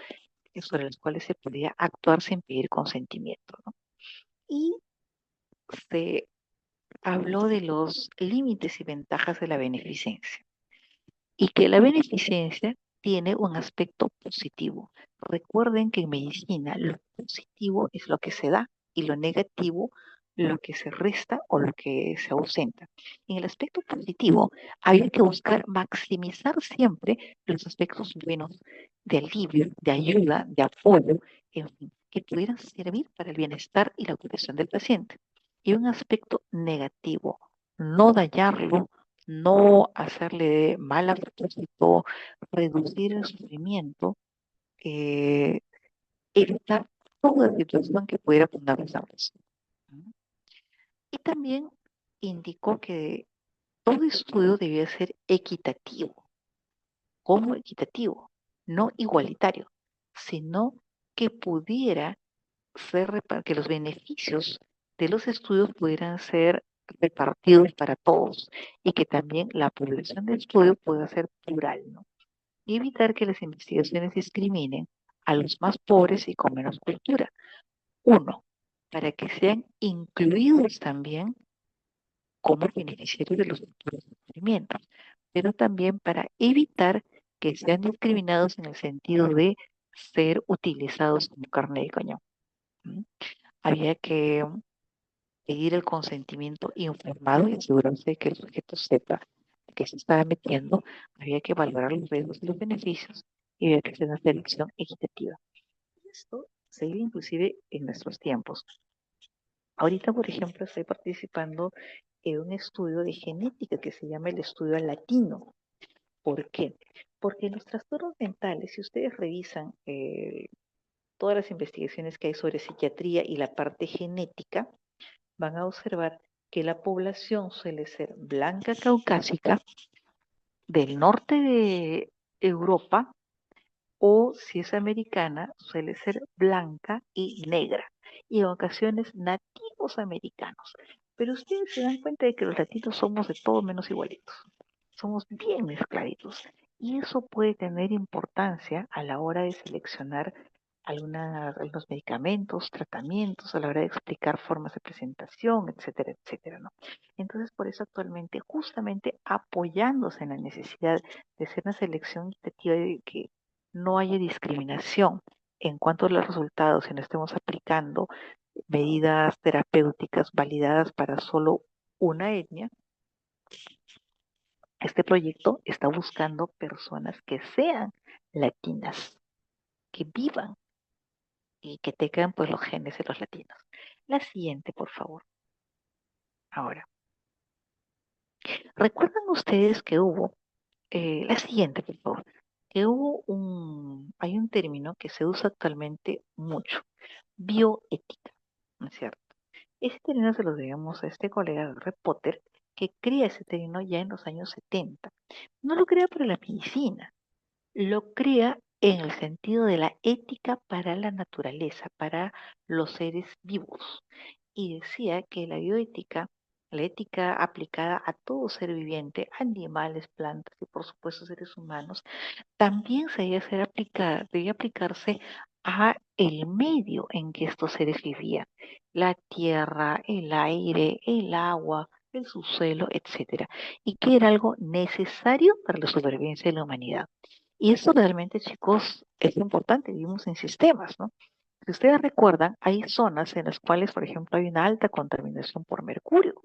sobre las cuales se podía actuar sin pedir consentimiento, ¿no? Y se habló de los límites y ventajas de la beneficencia y que la beneficencia tiene un aspecto positivo. Recuerden que en medicina lo positivo es lo que se da y lo negativo lo que se resta o lo que se ausenta. En el aspecto positivo, había que buscar maximizar siempre los aspectos buenos de alivio, de ayuda, de apoyo, en fin, que pudieran servir para el bienestar y la curación del paciente. Y un aspecto negativo, no dañarlo, no hacerle mal a propósito, reducir el sufrimiento, eh, evitar toda situación que pudiera ponernos a riesgo. Y también indicó que todo estudio debía ser equitativo. ¿Cómo equitativo? No igualitario, sino que pudiera ser, que los beneficios de los estudios pudieran ser repartidos para todos y que también la población de estudio pueda ser plural, ¿no? Y evitar que las investigaciones discriminen a los más pobres y con menos cultura. Uno, para que sean incluidos también como beneficiarios de los futuros descubrimientos, pero también para evitar que sean discriminados en el sentido de ser utilizados como carne de cañón. ¿Mm? Había que pedir el consentimiento informado y asegurarse de que el sujeto sepa que se estaba metiendo. Había que valorar los riesgos y los beneficios y había que hacer una selección equitativa. Esto se ve inclusive en nuestros tiempos. Ahorita, por ejemplo, estoy participando en un estudio de genética que se llama el estudio latino. ¿Por qué? Porque los trastornos mentales, si ustedes revisan todas las investigaciones que hay sobre psiquiatría y la parte genética, van a observar que la población suele ser blanca caucásica del norte de Europa o si es americana suele ser blanca y negra y en ocasiones nativos americanos. Pero ustedes se dan cuenta de que los latinos somos de todo menos igualitos, somos bien mezcladitos y eso puede tener importancia a la hora de seleccionar algunos medicamentos, tratamientos, a la hora de explicar formas de presentación, etcétera, etcétera, ¿no? Entonces, por eso actualmente, justamente apoyándose en la necesidad de hacer una selección equitativa y que no haya discriminación en cuanto a los resultados y no estemos aplicando medidas terapéuticas validadas para solo una etnia, este proyecto está buscando personas que sean latinas, que vivan y que tengan pues los genes de los latinos. La siguiente, por favor. Ahora, ¿recuerdan ustedes que hubo, la siguiente, por favor, que hay un término que se usa actualmente mucho, bioética, ¿no es cierto? Ese término se lo debemos a este colega de Harry Potter que crea ese término ya en los años 70. No lo crea para la medicina, lo crea en el sentido de la ética para la naturaleza, para los seres vivos. Y decía que la bioética, la ética aplicada a todo ser viviente, animales, plantas y por supuesto seres humanos, también se debía aplicarse a el medio en que estos seres vivían, la tierra, el aire, el agua, el subsuelo, etcétera, y que era algo necesario para la supervivencia de la humanidad. Y eso realmente, chicos, es importante, vivimos en sistemas, ¿no? Si ustedes recuerdan, hay zonas en las cuales, por ejemplo, hay una alta contaminación por mercurio,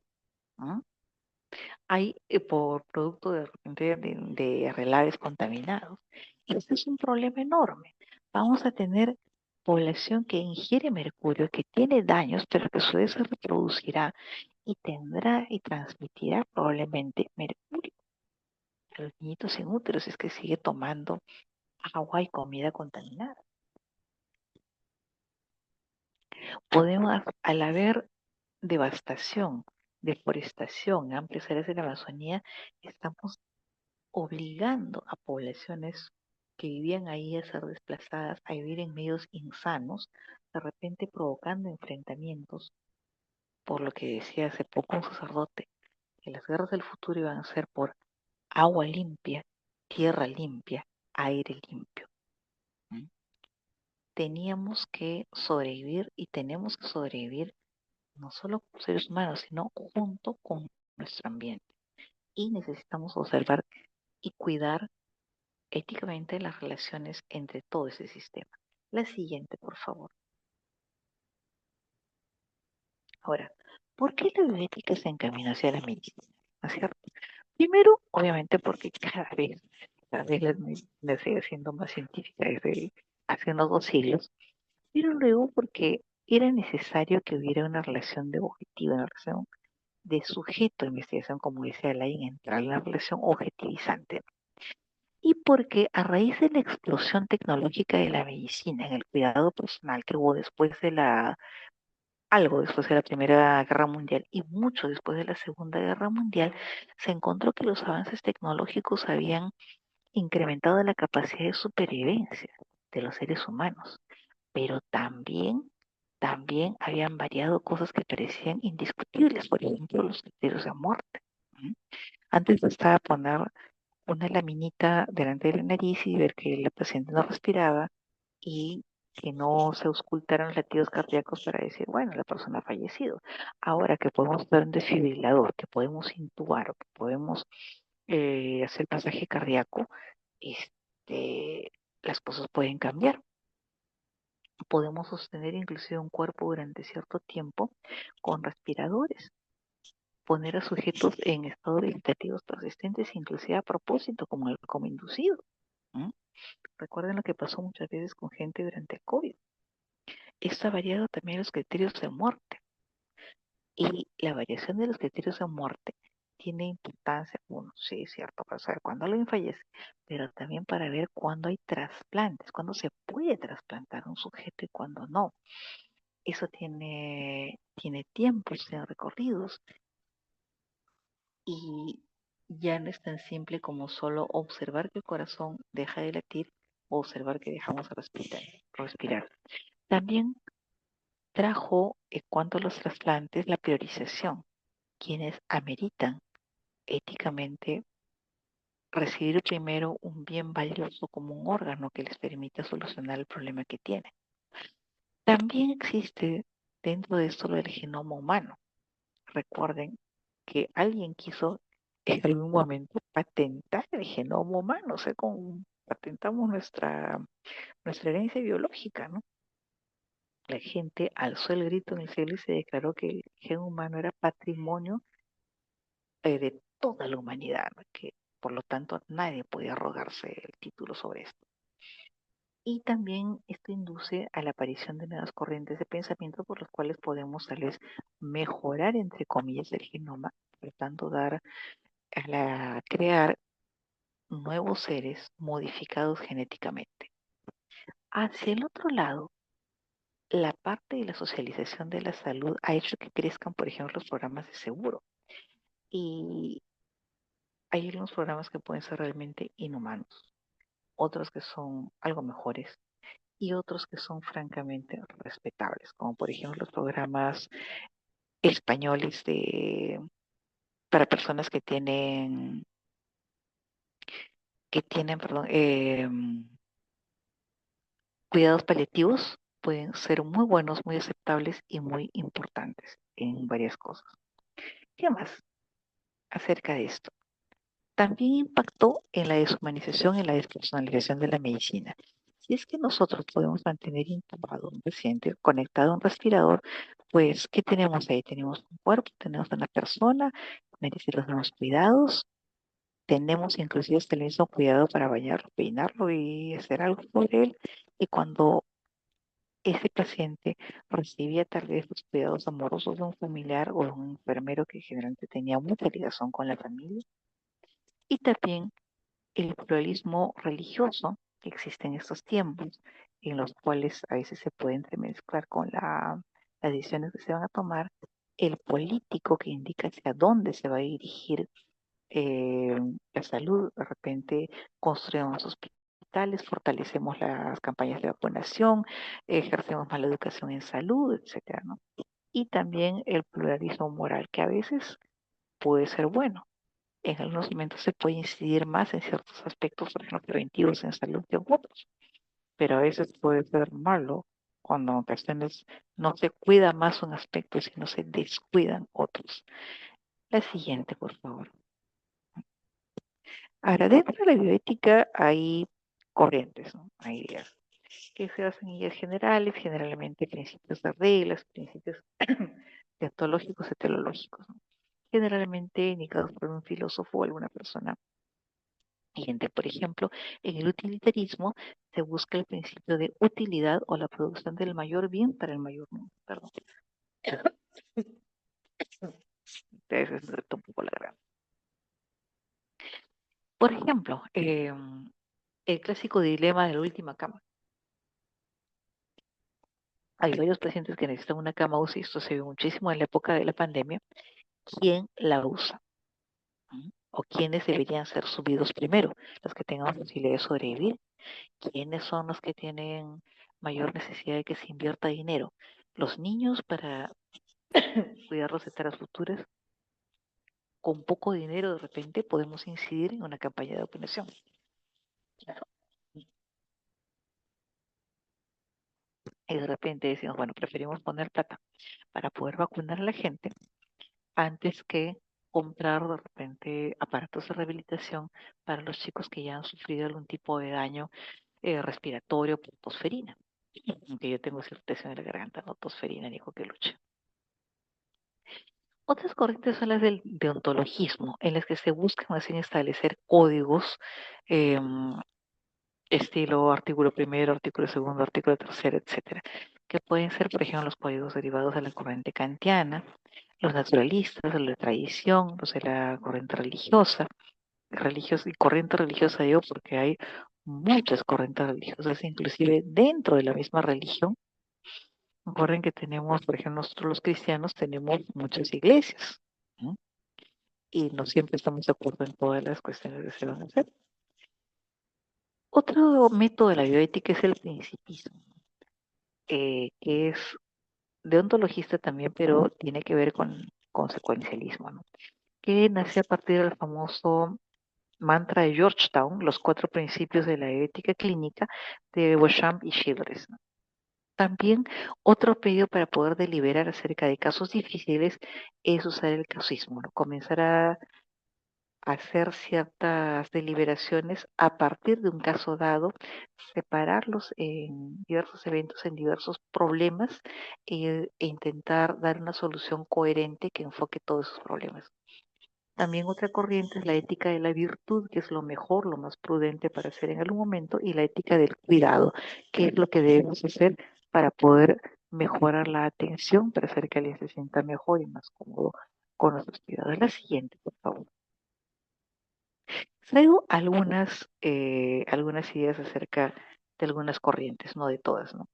¿no? Hay por producto de repente de relaves contaminados. Y este es un problema enorme. Vamos a tener población que ingiere mercurio, que tiene daños, pero que a su vez se reproducirá y tendrá y transmitirá probablemente mercurio a los niñitos sin útero si es que sigue tomando agua y comida contaminada. Podemos, al haber devastación, deforestación en amplias áreas de la Amazonía, estamos obligando a poblaciones que vivían ahí a ser desplazadas, a vivir en medios insanos, de repente provocando enfrentamientos, por lo que decía hace poco un sacerdote, que las guerras del futuro iban a ser por agua limpia, tierra limpia, aire limpio. ¿Mm? Teníamos que sobrevivir y tenemos que sobrevivir no solo como seres humanos, sino junto con nuestro ambiente. Y necesitamos observar y cuidar éticamente las relaciones entre todo ese sistema. La siguiente, por favor. Ahora, ¿por qué la bioética se encamina hacia la medicina? ¿No es cierto? Primero, obviamente, porque cada vez la medicina sigue siendo más científica desde hace unos 2 siglos, pero luego porque era necesario que hubiera una relación de objetivo, una relación de sujeto de investigación, como decía Lain, entrar en la relación objetivizante. Y porque a raíz de la explosión tecnológica de la medicina en el cuidado personal que hubo algo después de la Primera Guerra Mundial y mucho después de la Segunda Guerra Mundial, se encontró que los avances tecnológicos habían incrementado la capacidad de supervivencia de los seres humanos, pero también habían variado cosas que parecían indiscutibles, por ejemplo, los criterios de muerte. ¿Mm? Antes bastaba poner una laminita delante de la nariz y ver que la paciente no respiraba y que no se auscultaran los latidos cardíacos para decir, bueno, la persona ha fallecido. Ahora que podemos dar un desfibrilador, que podemos intubar, que podemos hacer masaje cardíaco, las cosas pueden cambiar. Podemos sostener inclusive un cuerpo durante cierto tiempo con respiradores, poner a sujetos en estado vegetativos persistentes, inclusive a propósito, como el coma inducido. ¿Mm? Recuerden lo que pasó muchas veces con gente durante el COVID. Esto ha variado también los criterios de muerte. Y la variación de los criterios de muerte tiene importancia, uno, sí, es cierto, para saber cuándo alguien fallece, pero también para ver cuándo hay trasplantes, cuándo se puede trasplantar un sujeto y cuándo no. Eso tiene tiempos, tiene recorridos y ya no es tan simple como solo observar que el corazón deja de latir o observar que dejamos de respirar. También trajo, en cuanto a los trasplantes, la priorización. Quienes ameritan éticamente recibir primero un bien valioso como un órgano que les permita solucionar el problema que tienen. También existe dentro de esto lo del genoma humano. Recuerden que alguien quiso en algún momento patentar el genoma humano, o sea, patentamos nuestra herencia biológica, ¿no? La gente alzó el grito en el cielo y se declaró que el gen humano era patrimonio de toda la humanidad, ¿no? Que por lo tanto nadie podía arrogarse el título sobre esto. Y también esto induce a la aparición de nuevas corrientes de pensamiento por los cuales podemos tal vez mejorar, entre comillas, el genoma, por tanto crear nuevos seres modificados genéticamente. Hacia el otro lado, la parte de la socialización de la salud ha hecho que crezcan, por ejemplo, los programas de seguro. Y hay algunos programas que pueden ser realmente inhumanos, otros que son algo mejores y otros que son francamente respetables, como por ejemplo los programas españoles para personas que tienen, perdón, cuidados paliativos, pueden ser muy buenos, muy aceptables y muy importantes en varias cosas. ¿Qué más acerca de esto? También impactó en la deshumanización y la despersonalización de la medicina. Si es que nosotros podemos mantener intubado a un paciente conectado a un respirador, pues, ¿qué tenemos ahí? Tenemos un cuerpo, tenemos una persona, merece los mismos cuidados, tenemos inclusive hasta el mismo cuidado para bañarlo, peinarlo y hacer algo por él. Y cuando ese paciente recibía tal vez los cuidados amorosos de un familiar o de un enfermero que generalmente tenía mucha ligación con la familia, y también el pluralismo religioso que existe en estos tiempos, en los cuales a veces se puede entremezclar con las decisiones que se van a tomar, el político que indica hacia dónde se va a dirigir eh, la salud, de repente construimos hospitales, fortalecemos las campañas de vacunación, ejercemos más la educación en salud, etcétera, ¿no? Y también el pluralismo moral, que a veces puede ser bueno, en algunos momentos se puede incidir más en ciertos aspectos, por ejemplo, preventivos en salud que en otros, pero a veces puede ser malo cuando en ocasiones no se cuida más un aspecto, sino se descuidan otros. La siguiente, por favor. Ahora, dentro de la bioética hay corrientes, ¿no? Hay ideas que se basan en ideas generales, generalmente principios de reglas, principios deontológicos y teleológicos, ¿no? Generalmente indicados por un filósofo o alguna persona siguiente. Por ejemplo, en el utilitarismo se busca el principio de utilidad o la producción del mayor bien para el mayor número. Perdón. Ustedes me un poco la gran. Por ejemplo, el clásico dilema de la última cama. Hay varios pacientes que necesitan una cama UCI, esto se vio muchísimo en la época de la pandemia. ¿Quién la usa? ¿Mm? ¿O quiénes deberían ser subidos primero? Los que tengan posibilidad de sobrevivir. ¿Quiénes son los que tienen mayor necesidad de que se invierta dinero? Los niños para cuidarlos de taras futuras. Con poco dinero de repente podemos incidir en una campaña de vacunación. Claro. Y de repente decimos, bueno, preferimos poner plata para poder vacunar a la gente antes que comprar de repente aparatos de rehabilitación para los chicos que ya han sufrido algún tipo de daño respiratorio por tosferina. Aunque yo tengo cierta presión en la garganta, no tosferina, dijo que lucha. Otras corrientes son las del deontologismo, en las que se busca más bien establecer códigos, em, estilo artículo primero, artículo segundo, artículo tercero, etcétera, que pueden ser, por ejemplo, los códigos derivados de la corriente kantiana, los naturalistas, los de la tradición, los de la corriente religiosa y corriente religiosa digo porque hay muchas corrientes religiosas, inclusive dentro de la misma religión. Recuerden que tenemos, por ejemplo, nosotros los cristianos tenemos muchas iglesias, ¿no? Y no siempre estamos de acuerdo en todas las cuestiones que se van a hacer. Otro método de la bioética es el principismo, que es deontologista también, pero tiene que ver con consecuencialismo, ¿no? Que nace a partir del famoso mantra de Georgetown, los cuatro principios de la ética clínica de Beauchamp y Childress, ¿no? También otro pedido para poder deliberar acerca de casos difíciles es usar el causismo, ¿no? Comenzar a hacer ciertas deliberaciones a partir de un caso dado, separarlos en diversos eventos, en diversos problemas e intentar dar una solución coherente que enfoque todos esos problemas. También otra corriente es la ética de la virtud, que es lo mejor, lo más prudente para hacer en algún momento, y la ética del cuidado, que es lo que debemos hacer para poder mejorar la atención, para hacer que alguien se sienta mejor y más cómodo con nuestros cuidados. La siguiente, por favor. Traigo algunas ideas acerca de algunas corrientes, no de todas, ¿no?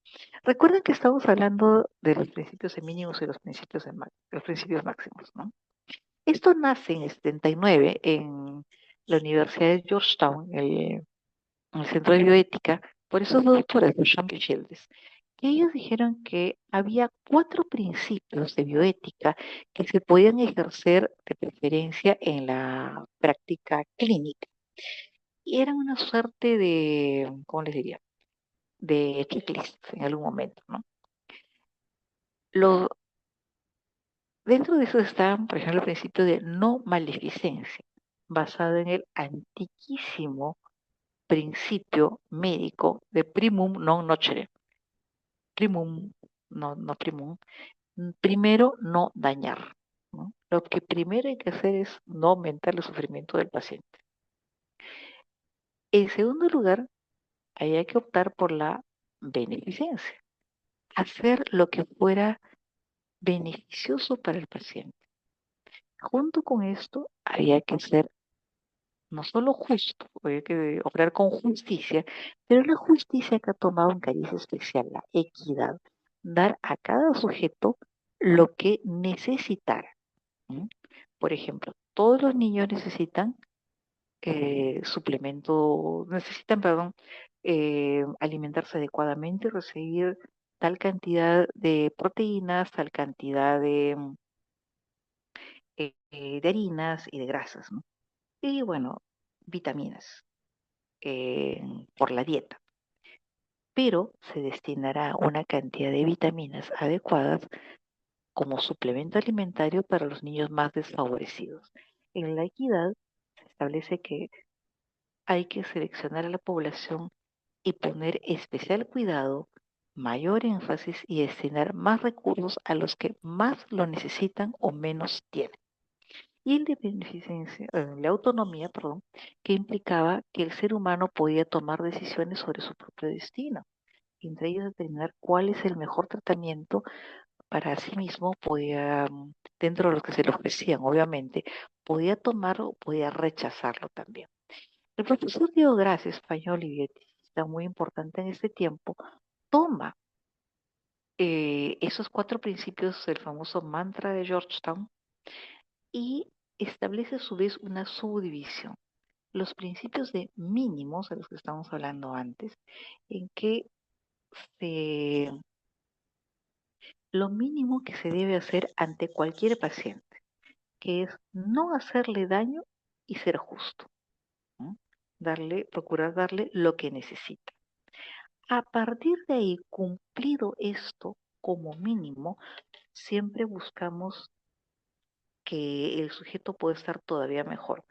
Recuerden que estamos hablando de los principios de mínimos y los principios los principios máximos, ¿no? Esto nace en el 79 en la Universidad de Georgetown, el Centro de Bioética, por esos dos doctores, Duchamp y Childress, que ellos dijeron que había cuatro principios de bioética que se podían ejercer de preferencia en la práctica clínica. Y eran una suerte de, ¿cómo les diría? De checklist en algún momento, ¿no? Lo, Dentro de eso está, por ejemplo, el principio de no maleficencia, basado en el antiquísimo principio médico de primum non nocere. Primum, no primum. Primero, no dañar, ¿no? Lo que primero hay que hacer es no aumentar el sufrimiento del paciente. En segundo lugar, hay que optar por la beneficencia, hacer lo que fuera beneficioso para el paciente. Junto con esto, había que ser no solo justo, había que obrar con justicia, pero la justicia que ha tomado un cariz especial, la equidad, dar a cada sujeto lo que necesitara. ¿M? Por ejemplo, todos los niños necesitan perdón, alimentarse adecuadamente y recibir tal cantidad de proteínas, tal cantidad de harinas y de grasas, ¿no? Y bueno, vitaminas por la dieta. pero se destinará una cantidad de vitaminas adecuadas como suplemento alimentario para los niños más desfavorecidos. En la equidad se establece que hay que seleccionar a la población y poner especial cuidado, mayor énfasis y destinar más recursos a los que más lo necesitan o menos tienen. Y el de beneficencia, la autonomía, perdón, que implicaba que el ser humano podía tomar decisiones sobre su propio destino, entre ellos determinar cuál es el mejor tratamiento para sí mismo, podía, dentro de los que se le ofrecían, obviamente, podía tomarlo o podía rechazarlo también. El profesor Diego Gracia, español y bioeticista muy importante en este tiempo, toma esos cuatro principios del famoso mantra de Georgetown y establece a su vez una subdivisión. Los principios de mínimos, de los que estamos hablando antes, en que se, lo mínimo que se debe hacer ante cualquier paciente, que es no hacerle daño y ser justo, ¿no? Procurar darle lo que necesita. A partir de ahí, cumplido esto como mínimo, siempre buscamos que el sujeto pueda estar todavía mejor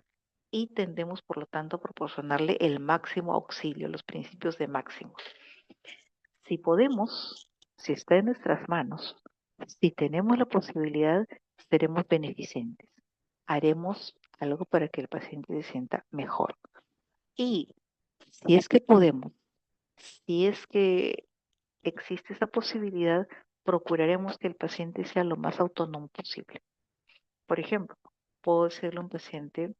y tendemos, por lo tanto, a proporcionarle el máximo auxilio, los principios de máximo. Si podemos, si está en nuestras manos, si tenemos la posibilidad, seremos beneficentes. Haremos algo para que el paciente se sienta mejor. Y si es que podemos, si es que existe esa posibilidad, procuraremos que el paciente sea lo más autónomo posible. Por ejemplo, puedo decirle a un paciente,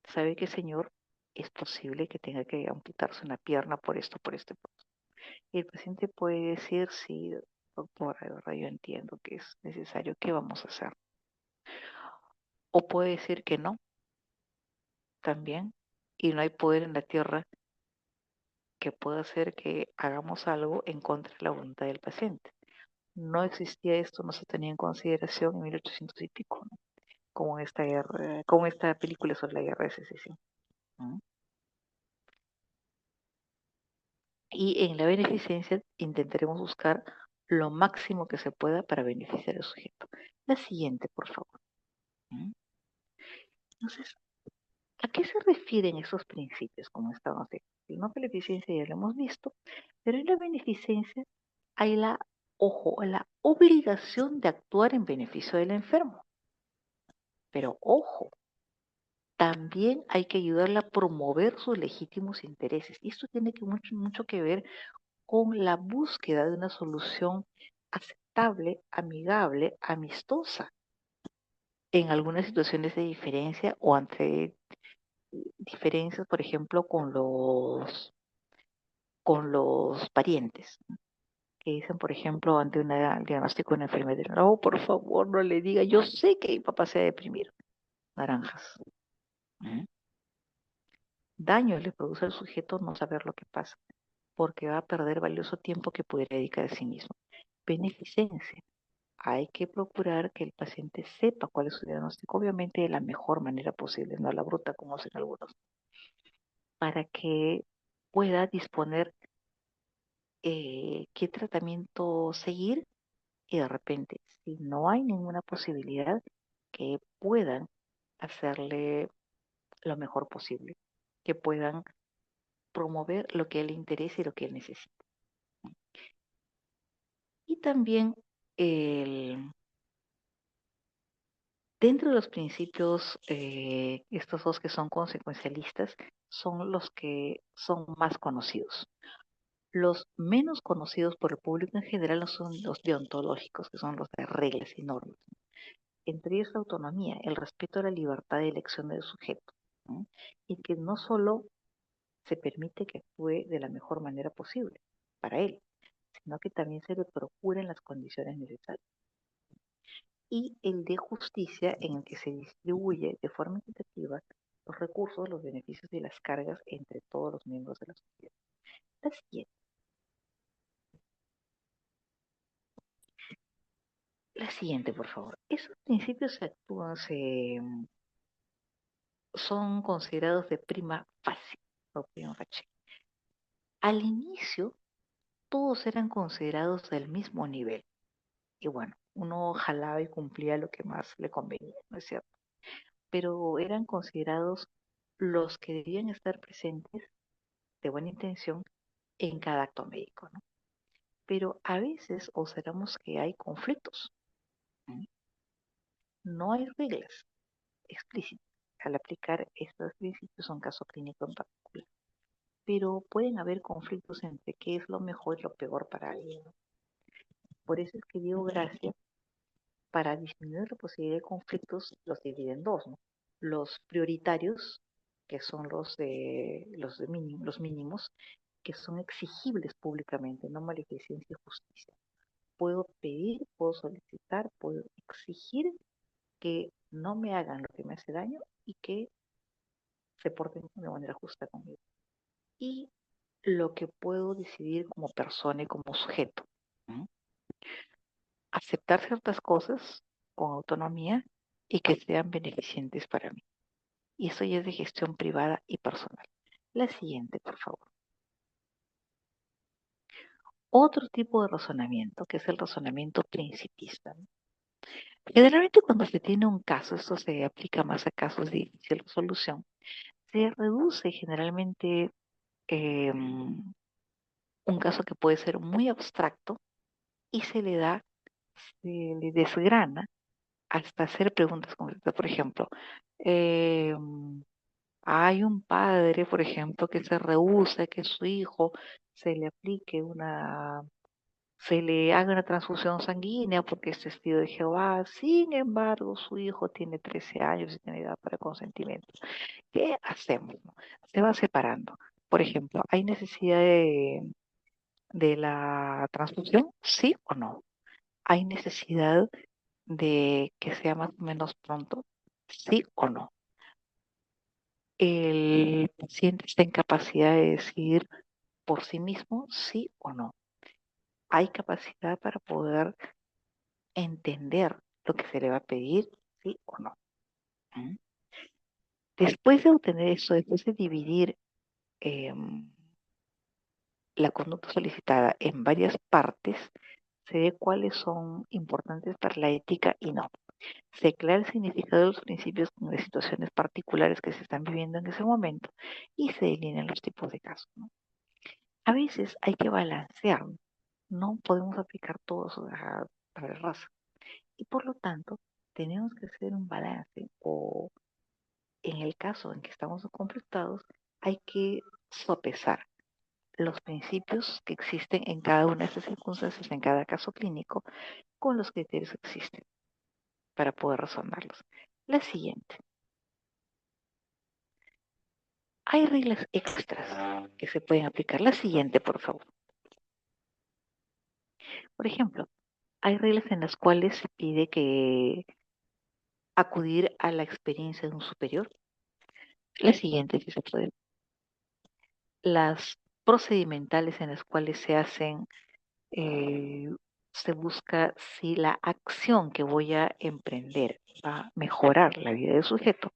¿sabe qué, señor? Es posible que tenga que amputarse una pierna por esto, por esto. Y el paciente puede decir, sí, doctora, de verdad yo entiendo que es necesario, ¿qué vamos a hacer? O puede decir que no, también, y no hay poder en la tierra que pueda hacer que hagamos algo en contra de la voluntad del paciente. No existía esto, no se tenía en consideración en 1800 y pico, ¿no? Como esta guerra, como esta película sobre la guerra de secesión, ¿no? Y en la beneficencia intentaremos buscar lo máximo que se pueda para beneficiar al sujeto. La siguiente, por favor. ¿Mm? Entonces, ¿a qué se refieren esos principios, como estamos viendo? El no beneficencia ya lo hemos visto, pero en la beneficencia hay la obligación de actuar en beneficio del enfermo. Pero ojo, también hay que ayudarla a promover sus legítimos intereses. Y esto tiene mucho que ver con la búsqueda de una solución aceptable, amigable, amistosa en algunas situaciones de diferencia o ante diferencias, por ejemplo, con los parientes, ¿no? Que dicen, por ejemplo, ante un diagnóstico de una enfermedad, no, por favor, no le diga, yo sé que mi papá se va a deprimir. Naranjas. ¿Mm? Daño le produce al sujeto no saber lo que pasa, porque va a perder valioso tiempo que pudiera dedicar a sí mismo. Beneficencia. Hay que procurar que el paciente sepa cuál es su diagnóstico, obviamente de la mejor manera posible, no a la bruta como hacen algunos, para que pueda disponer qué tratamiento seguir y de repente, si no hay ninguna posibilidad, que puedan hacerle lo mejor posible, que puedan promover lo que a él le interesa y lo que él necesita. Y también el, dentro de los principios, estos dos que son consecuencialistas son los que son más conocidos. Los menos conocidos por el público en general no son los deontológicos, que son los de reglas y normas. Entre ellos la autonomía, el respeto a la libertad de elección del sujeto, ¿no? Y que no solo se permite que actúe de la mejor manera posible para él, sino que también se le procuren las condiciones necesarias. Y el de justicia, en el que se distribuye de forma equitativa los recursos, los beneficios y las cargas entre todos los miembros de la sociedad. La siguiente, la siguiente, por favor. Esos principios son considerados de prima facie, o prima facie. Al inicio, todos eran considerados del mismo nivel. Y bueno, uno jalaba y cumplía lo que más le convenía, ¿no es cierto? Pero eran considerados los que debían estar presentes de buena intención en cada acto médico, ¿no? Pero a veces observamos que hay conflictos, ¿no? No hay reglas explícitas al aplicar estos principios a un caso clínico en particular, pero pueden haber conflictos entre qué es lo mejor y lo peor para alguien, ¿no? Por eso es que digo gracias, para disminuir la posibilidad de conflictos, los divide en dos, ¿no? Los prioritarios, que son los mínimos, que son exigibles públicamente, no maleficencia y justicia. Puedo pedir, puedo solicitar, puedo exigir que no me hagan lo que me hace daño y que se porten de manera justa conmigo. Y lo que puedo decidir como persona y como sujeto, ¿no? Aceptar ciertas cosas con autonomía y que sean beneficientes para mí. Y eso ya es de gestión privada y personal. La siguiente, por favor. Otro tipo de razonamiento, que es el razonamiento principista, ¿no? Generalmente cuando se tiene un caso, esto se aplica más a casos de difícil resolución, se reduce generalmente un caso que puede ser muy abstracto y se le desgrana hasta hacer preguntas concretas. Por ejemplo, em, hay un padre, por ejemplo, que se rehúsa que su hijo se le aplique se le haga una transfusión sanguínea porque es testigo de Jehová. Sin embargo, su hijo tiene 13 años y tiene edad para consentimiento. ¿Qué hacemos, no? Se va separando. Por ejemplo, ¿hay necesidad de la transfusión? ¿Sí o no? ¿Hay necesidad de que sea más o menos pronto? ¿Sí o no? ¿El paciente está en capacidad de decidir por sí mismo? ¿Sí o no? ¿Hay capacidad para poder entender lo que se le va a pedir? ¿Sí o no? ¿Mm? Después de obtener eso, después de dividir em, la conducta solicitada en varias partes, se ve cuáles son importantes para la ética y no. Se aclara el significado de los principios en las situaciones particulares que se están viviendo en ese momento y se delinean los tipos de casos, ¿no? A veces hay que balancear, no podemos aplicar todos a la raza. Y por lo tanto, tenemos que hacer un balance o en el caso en que estamos conflictados, hay que sopesar los principios que existen en cada una de estas circunstancias, en cada caso clínico, con los criterios que existen para poder razonarlos. La siguiente. Hay reglas extras que se pueden aplicar. La siguiente, por favor. Por ejemplo, hay reglas en las cuales se pide que acudir a la experiencia de un superior. La siguiente, si se puede. Las procedimentales en las cuales eh, se busca si la acción que voy a emprender va a mejorar la vida del sujeto.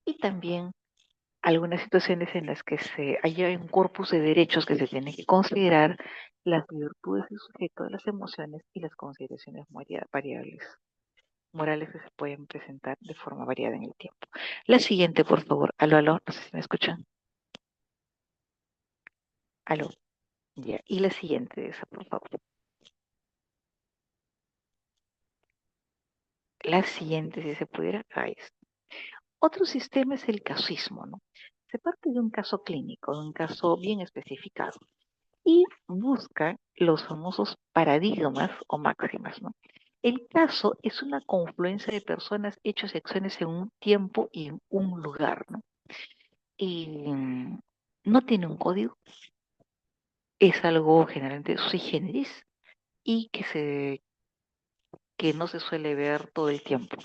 Y también algunas situaciones en las que haya un corpus de derechos que se tiene que considerar las virtudes del sujeto, las emociones y las consideraciones variables morales que se pueden presentar de forma variada en el tiempo. La siguiente, por favor. Aló, aló, no sé si me escuchan. Aló, ya. Y la siguiente, esa, por favor. La siguiente, si se pudiera. Ahí está. Otro sistema es el casuismo, ¿no? Se parte de un caso clínico, de un caso bien especificado, y busca los famosos paradigmas o máximas, ¿no? El caso es una confluencia de personas, hechos y acciones en un tiempo y en un lugar, ¿no? Y no tiene un código, es algo generalmente sui generis y que no se suele ver todo el tiempo.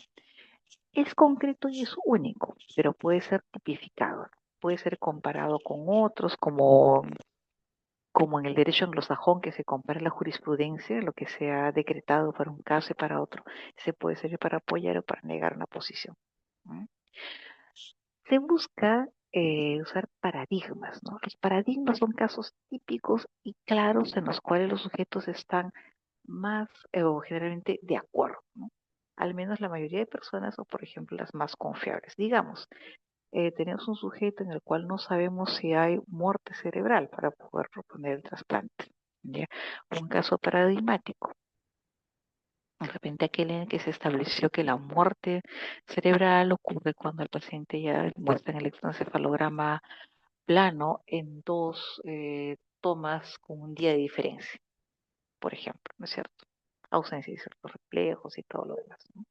Es concreto y es único, pero puede ser tipificado, puede ser comparado con otros, como en el derecho anglosajón, que se compara la jurisprudencia, lo que se ha decretado para un caso y para otro, se puede servir para apoyar o para negar una posición. ¿Mm? Se busca usar paradigmas, ¿no? Los paradigmas son casos típicos y claros en los cuales los sujetos están más o generalmente de acuerdo, ¿no? Al menos la mayoría de personas, o por ejemplo las más confiables. Digamos, tenemos un sujeto en el cual no sabemos si hay muerte cerebral para poder proponer el trasplante. ¿Ya? Un caso paradigmático. De repente aquel en el que se estableció que la muerte cerebral ocurre cuando el paciente ya muestra en el electroencefalograma plano en dos tomas con un día de diferencia, por ejemplo, ¿no es cierto? Ausencia de ciertos reflejos y todo lo demás, ¿no?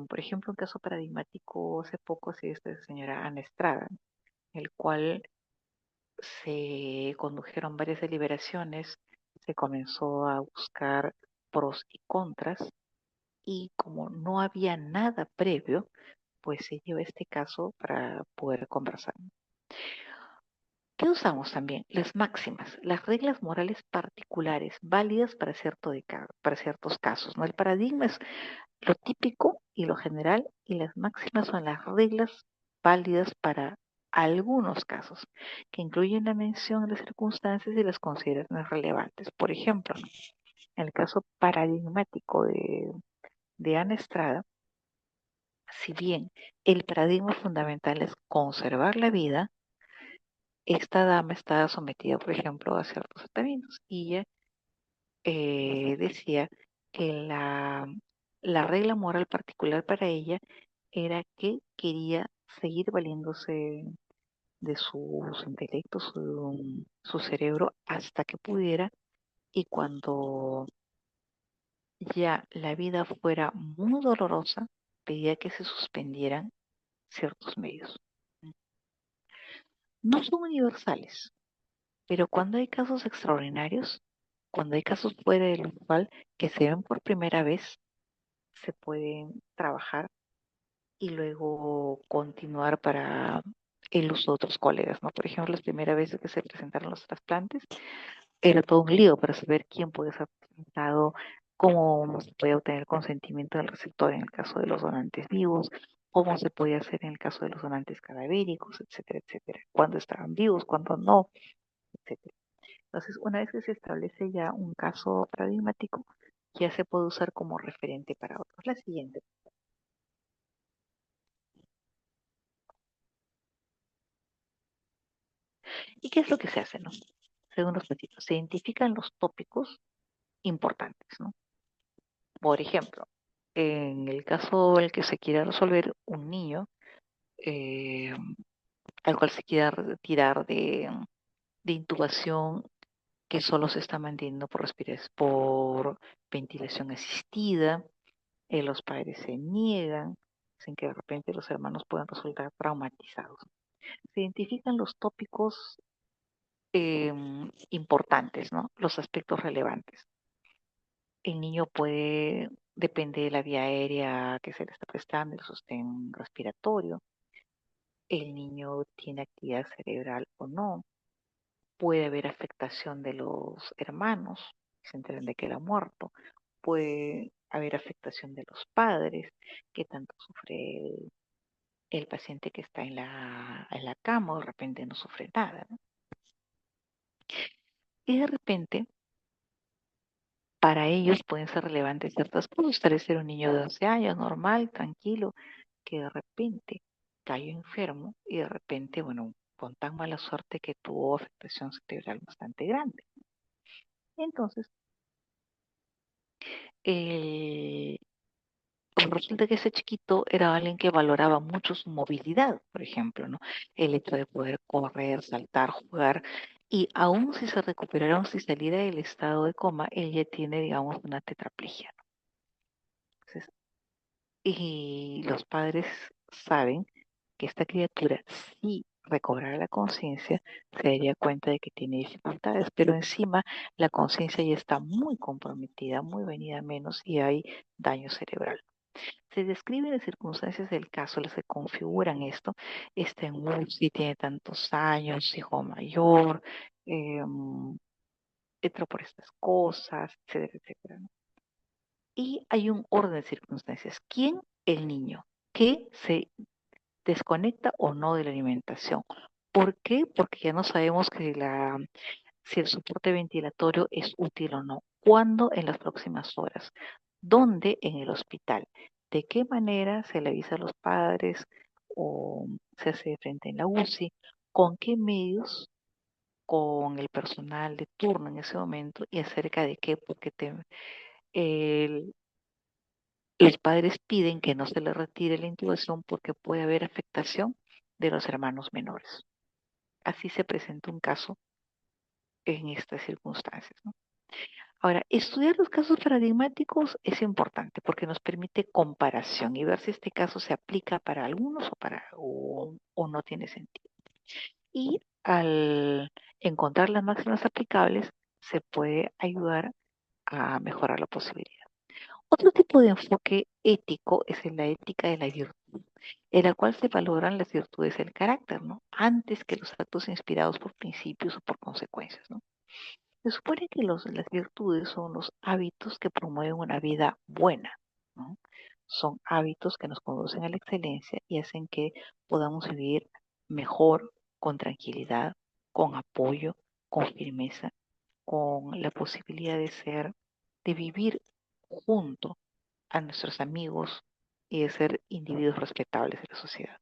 Por ejemplo, un caso paradigmático hace poco sí esta señora Ana Estrada, el cual se condujeron varias deliberaciones, se comenzó a buscar pros y contras y como no había nada previo, pues se lleva este caso para poder conversar. ¿Qué usamos también? Las máximas, las reglas morales particulares, válidas para, para ciertos casos, ¿no? El paradigma es lo típico y lo general, y las máximas son las reglas válidas para algunos casos, que incluyen la mención de circunstancias y las consideraciones relevantes. Por ejemplo, en el caso paradigmático de Ana Estrada, si bien el paradigma fundamental es conservar la vida, esta dama estaba sometida, por ejemplo, a ciertos tratamientos y ella decía que la regla moral particular para ella era que quería seguir valiéndose de su intelecto, su cerebro, hasta que pudiera, y cuando ya la vida fuera muy dolorosa, pedía que se suspendieran ciertos medios. No son universales, pero cuando hay casos extraordinarios, cuando hay casos fuera del usual que se ven por primera vez, se pueden trabajar y luego continuar para el uso de otros colegas, ¿no? Por ejemplo, las primeras veces que se presentaron los trasplantes, era todo un lío para saber quién puede ser trasplantado, cómo se puede obtener consentimiento del receptor en el caso de los donantes vivos, cómo se puede hacer en el caso de los donantes cadavéricos, etcétera, etcétera, cuándo estaban vivos, cuándo no, etcétera. Entonces, una vez que se establece ya un caso paradigmático, ya se puede usar como referente para otros. La siguiente. ¿Y qué es lo que se hace, no? Según los requisitos, se identifican los tópicos importantes, ¿no? Por ejemplo, en el caso en el que se quiera resolver un niño eh, al cual se quiera retirar de intubación que solo se está manteniendo por por ventilación asistida, los padres se niegan, sin que de repente los hermanos puedan resultar traumatizados. Se identifican los tópicos importantes, ¿no? Los aspectos relevantes. El niño puede, depende de la vía aérea que se le está prestando, el sostén respiratorio, el niño tiene actividad cerebral o no, puede haber afectación de los hermanos, se enteran de que él ha muerto, puede haber afectación de los padres, que tanto sufre el paciente que está en en la cama o de repente no sufre nada, ¿no? Y de repente para ellos pueden ser relevantes ciertas cosas. Tal vez ser un niño de 11 años, normal, tranquilo, que de repente cayó enfermo y de repente, bueno, con tan mala suerte que tuvo afectación cerebral bastante grande. Entonces, el, pues resulta que ese chiquito era alguien que valoraba mucho su movilidad, por ejemplo, ¿no? El hecho de poder correr, saltar, jugar. Y aún si se recuperaron, si saliera del estado de coma, él ya tiene, digamos, una tetraplegia, ¿no? Entonces, y los padres saben que esta criatura, si recobrara la conciencia, se daría cuenta de que tiene dificultades, pero encima la conciencia ya está muy comprometida, muy venida a menos y hay daño cerebral. Se describen las circunstancias del caso, las que configuran esto. Está en UCI, tiene tantos años, hijo mayor, entró por estas cosas, etcétera, etcétera, ¿no? Y hay un orden de circunstancias. ¿Quién? El niño. ¿Qué se desconecta o no de la alimentación. ¿Por qué? Porque ya no sabemos si el soporte ventilatorio es útil o no. ¿Cuándo? En las próximas horas. ¿Dónde? En el hospital. ¿De qué manera se le avisa a los padres o se hace frente en la UCI? ¿Con qué medios? Con el personal de turno en ese momento y acerca de qué, porque el- los padres piden que no se le retire la intubación porque puede haber afectación de los hermanos menores. Así se presenta un caso en estas circunstancias, ¿no? Ahora, estudiar los casos paradigmáticos es importante porque nos permite comparación y ver si este caso se aplica para algunos o no tiene sentido. Y al encontrar las máximas aplicables, se puede ayudar a mejorar la posibilidad. Otro tipo de enfoque ético es en la ética de la virtud, en la cual se valoran las virtudes del carácter, ¿no? Antes que los actos inspirados por principios o por consecuencias, ¿no? Se supone que las virtudes son los hábitos que promueven una vida buena, ¿no? Son hábitos que nos conducen a la excelencia y hacen que podamos vivir mejor, con tranquilidad, con apoyo, con firmeza, con la posibilidad de vivir junto a nuestros amigos y de ser individuos respetables de la sociedad.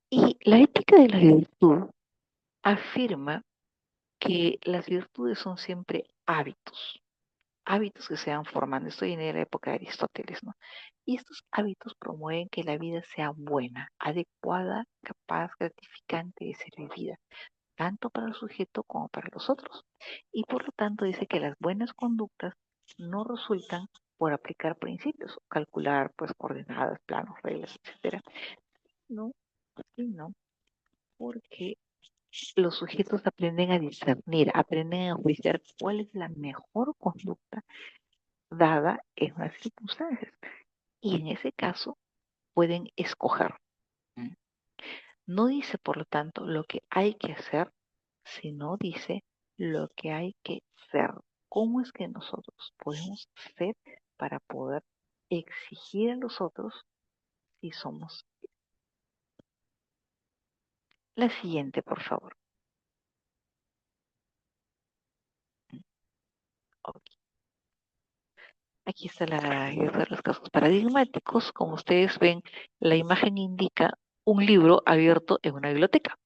Y la ética de la virtud afirma que las virtudes son siempre hábitos que se van formando. Estoy en la época de Aristóteles, ¿no? Y estos hábitos promueven que la vida sea buena, adecuada, capaz, gratificante de ser vivida, tanto para el sujeto como para los otros. Y por lo tanto dice que las buenas conductas no resultan por aplicar principios, calcular pues coordenadas, planos, reglas, etcétera. No, así no, porque los sujetos aprenden a discernir, aprenden a enjuiciar cuál es la mejor conducta dada en unas circunstancias. Y en ese caso pueden escoger. ¿Mm? No dice, por lo tanto, lo que hay que hacer, sino dice lo que hay que ser. ¿Cómo es que nosotros podemos ser para poder exigir a los otros si somos? La siguiente, por favor. Ok. Aquí está la guía de los casos paradigmáticos. Como ustedes ven, la imagen indica un libro abierto en una biblioteca.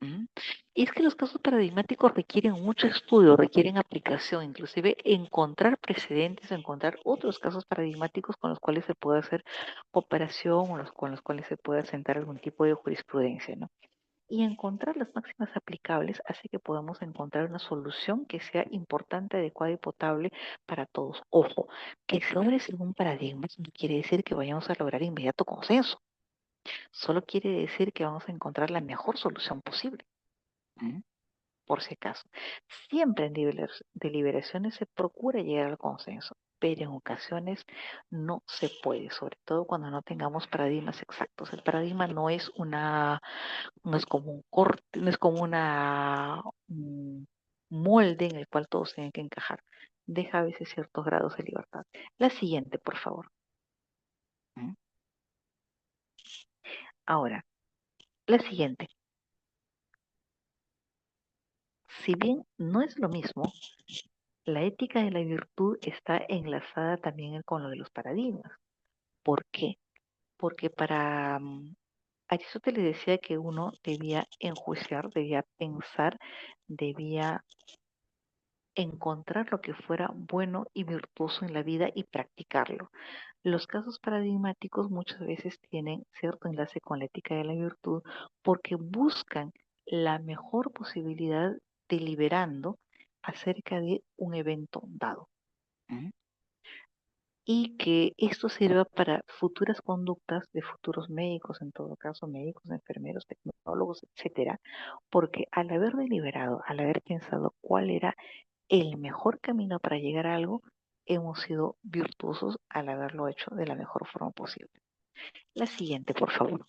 ¿Mm? Y es que los casos paradigmáticos requieren mucho estudio, requieren aplicación, inclusive encontrar precedentes, encontrar otros casos paradigmáticos con los cuales se puede hacer comparación o con los cuales se puede asentar algún tipo de jurisprudencia, ¿no? Y encontrar las máximas aplicables hace que podamos encontrar una solución que sea importante, adecuada y potable para todos. Ojo, que se obre según un paradigma eso no quiere decir que vayamos a lograr inmediato consenso, solo quiere decir que vamos a encontrar la mejor solución posible. ¿Mm? Por si acaso. Siempre en deliberaciones se procura llegar al consenso, pero en ocasiones no se puede, sobre todo cuando no tengamos paradigmas exactos. El paradigma no es como un corte, no es como un molde en el cual todos tienen que encajar. Deja a veces ciertos grados de libertad. La siguiente, por favor. ¿Mm? Ahora, la siguiente. Si bien no es lo mismo, la ética de la virtud está enlazada también con lo de los paradigmas. ¿Por qué? Porque para Aristóteles decía que uno debía enjuiciar, debía pensar, debía encontrar lo que fuera bueno y virtuoso en la vida y practicarlo. Los casos paradigmáticos muchas veces tienen cierto enlace con la ética de la virtud porque buscan la mejor posibilidad deliberando acerca de un evento dado. ¿Mm? Y que esto sirva para futuras conductas de futuros médicos, en todo caso, médicos, enfermeros, tecnólogos, etcétera, porque al haber deliberado, al haber pensado cuál era el mejor camino para llegar a algo, hemos sido virtuosos al haberlo hecho de la mejor forma posible. La siguiente, por favor.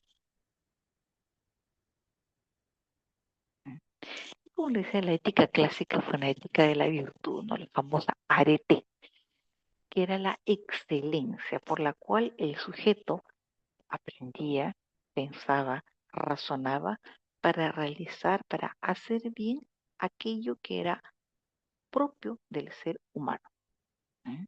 Como le decía, la ética clásica fue una ética de la virtud, ¿no? La famosa arete, que era la excelencia por la cual el sujeto aprendía, pensaba, razonaba para realizar, para hacer bien aquello que era propio del ser humano. ¿Mm?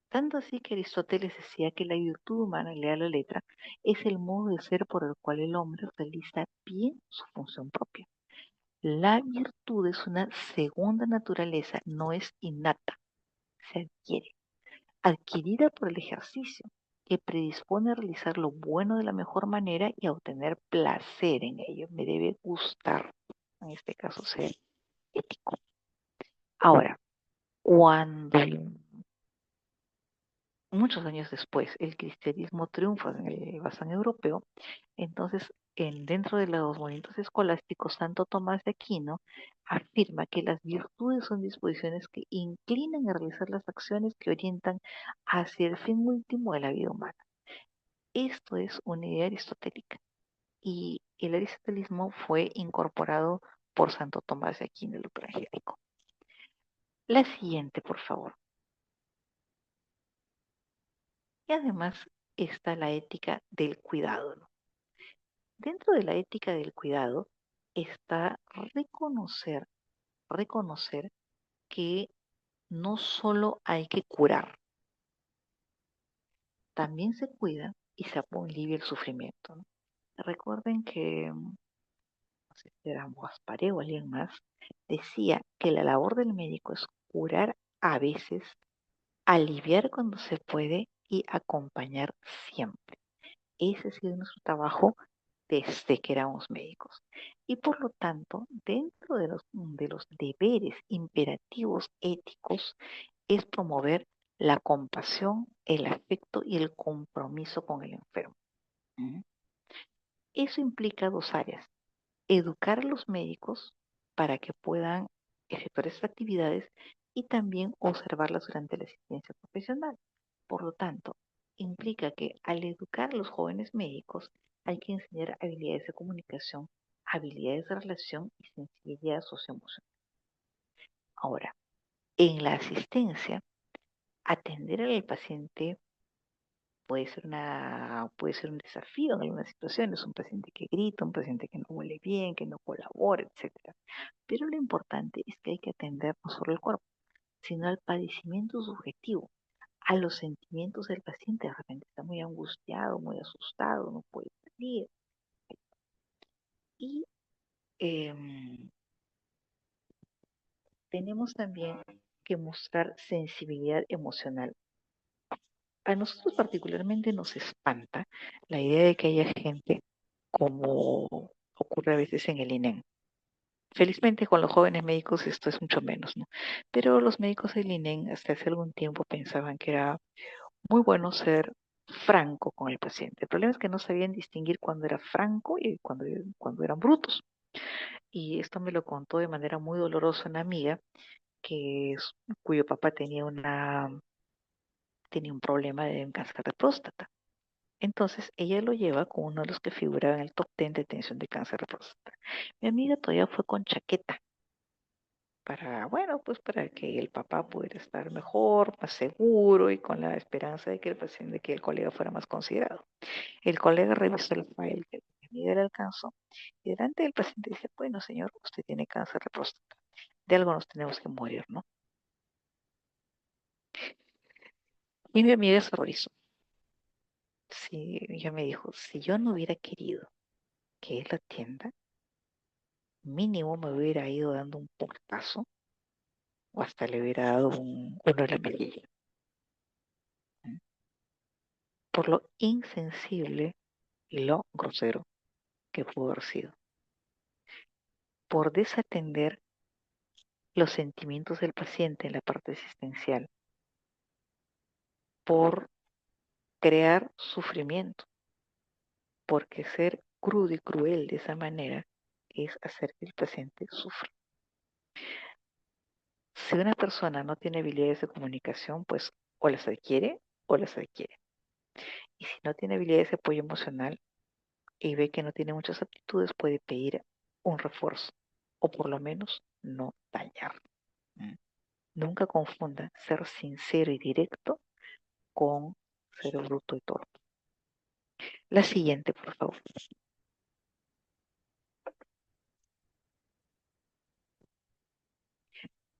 Tanto así que Aristóteles decía que la virtud humana, lea la letra, es el modo de ser por el cual el hombre realiza bien su función propia. La virtud es una segunda naturaleza, no es innata, se adquiere, adquirida por el ejercicio, que predispone a realizar lo bueno de la mejor manera y a obtener placer en ello. Me debe gustar, en este caso, ser ético. Ahora, cuando muchos años después el cristianismo triunfa en el bastón europeo, entonces dentro de los movimientos escolásticos, Santo Tomás de Aquino afirma que las virtudes son disposiciones que inclinan a realizar las acciones que orientan hacia el fin último de la vida humana. Esto es una idea aristotélica y el aristotelismo fue incorporado por Santo Tomás de Aquino, el otro angélico. La siguiente, por favor. Y además está la ética del cuidado, ¿no? Dentro de la ética del cuidado está reconocer que no solo hay que curar, también se cuida y se alivia el sufrimiento, ¿no? Recuerden que, no sé si era Guaspare o alguien más, decía que la labor del médico es curar a veces, aliviar cuando se puede y acompañar siempre. Ese ha sido nuestro trabajo desde que éramos médicos. Y por lo tanto, dentro de los deberes imperativos éticos es promover la compasión, el afecto y el compromiso con el enfermo. ¿Mm? Eso implica dos áreas. Educar a los médicos para que puedan efectuar estas actividades y también observarlas durante la asistencia profesional. Por lo tanto, implica que al educar a los jóvenes médicos hay que enseñar habilidades de comunicación, habilidades de relación y sensibilidad socioemocional. Ahora, en la asistencia, atender al paciente puede ser un desafío en algunas situaciones, un paciente que grita, un paciente que no huele bien, que no colabora, etcétera. Pero lo importante es que hay que atender no solo al cuerpo, sino al padecimiento subjetivo, a los sentimientos del paciente. De repente está muy angustiado, muy asustado, no puede salir. Y tenemos también que mostrar sensibilidad emocional. A nosotros particularmente nos espanta la idea de que haya gente como ocurre a veces en el INEM. Felizmente con los jóvenes médicos esto es mucho menos, ¿no? Pero los médicos del INEM hasta hace algún tiempo pensaban que era muy bueno ser franco con el paciente. El problema es que no sabían distinguir cuándo era franco y cuando eran brutos. Y esto me lo contó de manera muy dolorosa una amiga cuyo papá tenía un problema de un cáncer de próstata. Entonces ella lo lleva con uno de los que figuraba en el top 10 de detención de cáncer de próstata. Mi amiga todavía fue con chaqueta para, bueno, pues para que el papá pudiera estar mejor, más seguro y con la esperanza de que el paciente, que el colega fuera más considerado. El colega revisó el file que mi amiga le alcanzó y delante del paciente dice, bueno señor, usted tiene cáncer de próstata. De algo nos tenemos que morir, ¿no? Y mi amiga se horrorizó. Sí, ella me dijo, si yo no hubiera querido que él atienda, mínimo me hubiera ido dando un portazo o hasta le hubiera dado uno en la mejilla. Por lo insensible y lo grosero que pudo haber sido. Por desatender los sentimientos del paciente en la parte existencial. Por crear sufrimiento. Porque ser crudo y cruel de esa manera es hacer que el paciente sufra. Si una persona no tiene habilidades de comunicación, pues o las adquiere o las adquiere. Y si no tiene habilidades de apoyo emocional y ve que no tiene muchas aptitudes, puede pedir un refuerzo o por lo menos no dañar. ¿Mm? Nunca confunda ser sincero y directo con ser bruto y torpe. La siguiente, por favor.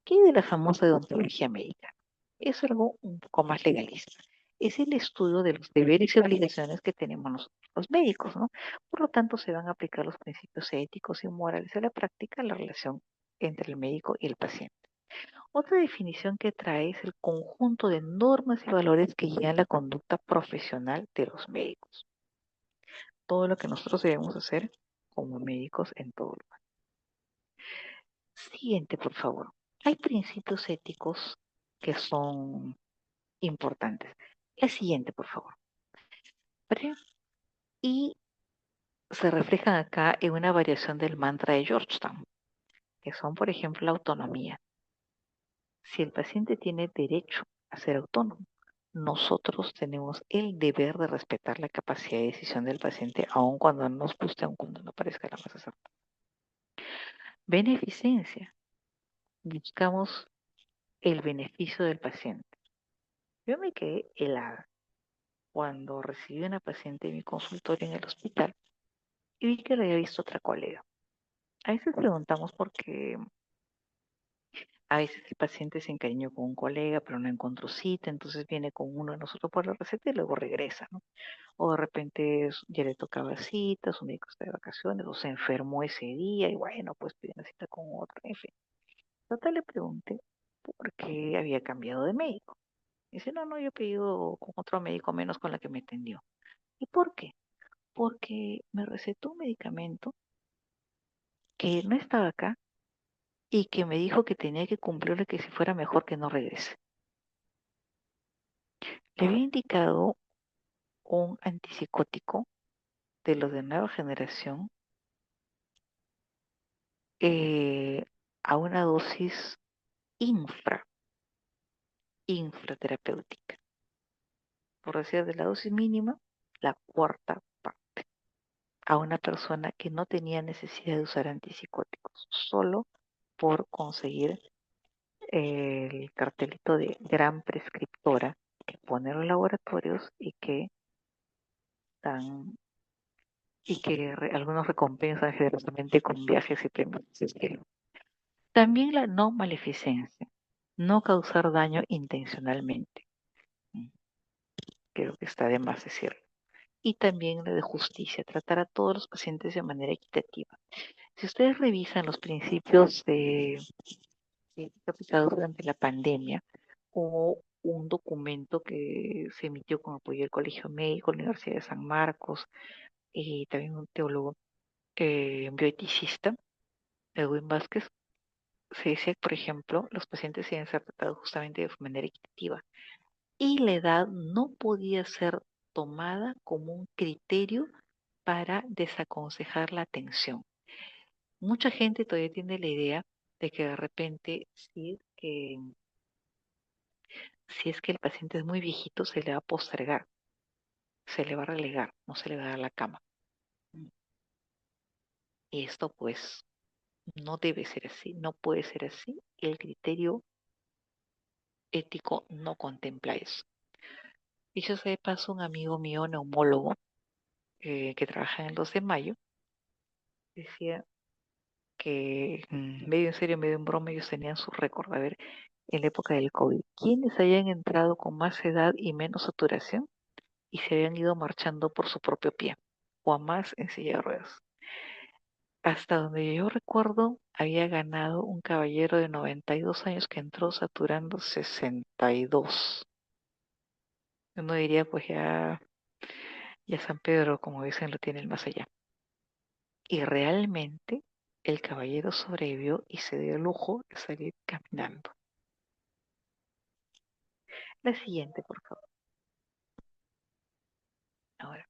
¿Qué de la famosa deontología médica? Es algo un poco más legalista. Es el estudio de los deberes y obligaciones que tenemos nosotros los médicos, ¿no? Por lo tanto, se van a aplicar los principios éticos y morales a la práctica en la relación entre el médico y el paciente. Otra definición que trae es el conjunto de normas y valores que guían la conducta profesional de los médicos. Todo lo que nosotros debemos hacer como médicos en todo lugar. Siguiente, por favor. Hay principios éticos que son importantes. La siguiente, por favor. ¿Vale? Y se reflejan acá en una variación del mantra de Georgetown, que son, por ejemplo, la autonomía. Si el paciente tiene derecho a ser autónomo, nosotros tenemos el deber de respetar la capacidad de decisión del paciente, aun cuando no nos guste, aun cuando no parezca la más acertada. Beneficencia. Buscamos el beneficio del paciente. Yo me quedé helada cuando recibí una paciente en mi consultorio en el hospital y vi que la había visto otra colega. A veces preguntamos por qué a veces el paciente se encariñó con un colega, pero no encontró cita, entonces viene con uno de nosotros por la receta y luego regresa, ¿no? O de repente ya le tocaba cita, su médico está de vacaciones, o se enfermó ese día y bueno, pues pide una cita con otro, en fin. Total le pregunté por qué había cambiado de médico. Dice, no, no, yo he pedido con otro médico menos con la que me atendió. ¿Y por qué? Porque me recetó un medicamento que no estaba acá y que me dijo que tenía que cumplirle que si fuera mejor que no regrese. Le había indicado un antipsicótico de los de nueva generación eh, a una dosis infra, infraterapéutica. Por decir, de la dosis mínima, la cuarta parte. A una persona que no tenía necesidad de usar antipsicóticos, solo por conseguir el cartelito de gran prescriptora que ponen los laboratorios y que dan y que algunos recompensan generosamente con viajes y premios de ese estilo. También la no maleficencia, no causar daño intencionalmente. Mm, Creo que está de más decirlo. Y también la de justicia, tratar a todos los pacientes de manera equitativa. Si ustedes revisan los principios de ética aplicados durante la pandemia, hubo un documento que se emitió con apoyo del Colegio Médico, la Universidad de San Marcos, y también un teólogo bioeticista, Edwin Vázquez. Se decía que, por ejemplo, los pacientes deben ser tratados justamente de manera equitativa y la edad no podía ser tomada como un criterio para desaconsejar la atención. Mucha gente todavía tiene la idea de que de repente si es que el paciente es muy viejito se le va a postergar, se le va a relegar, no se le va a dar la cama. Y esto pues no debe ser así, no puede ser así. El criterio ético no contempla eso. Dicho sea de paso, un amigo mío, neumólogo, que trabaja en el 2 de mayo, decía que medio en serio, medio en broma, ellos tenían su récord. A ver, en la época del COVID, ¿quiénes habían entrado con más edad y menos saturación y se habían ido marchando por su propio pie o a más en silla de ruedas? Hasta donde yo recuerdo, había ganado un caballero de 92 años que entró saturando 62. Uno diría, pues ya San Pedro, como dicen, lo tiene el más allá. Y realmente el caballero sobrevivió y se dio el lujo de salir caminando. La siguiente, por favor. Ahora,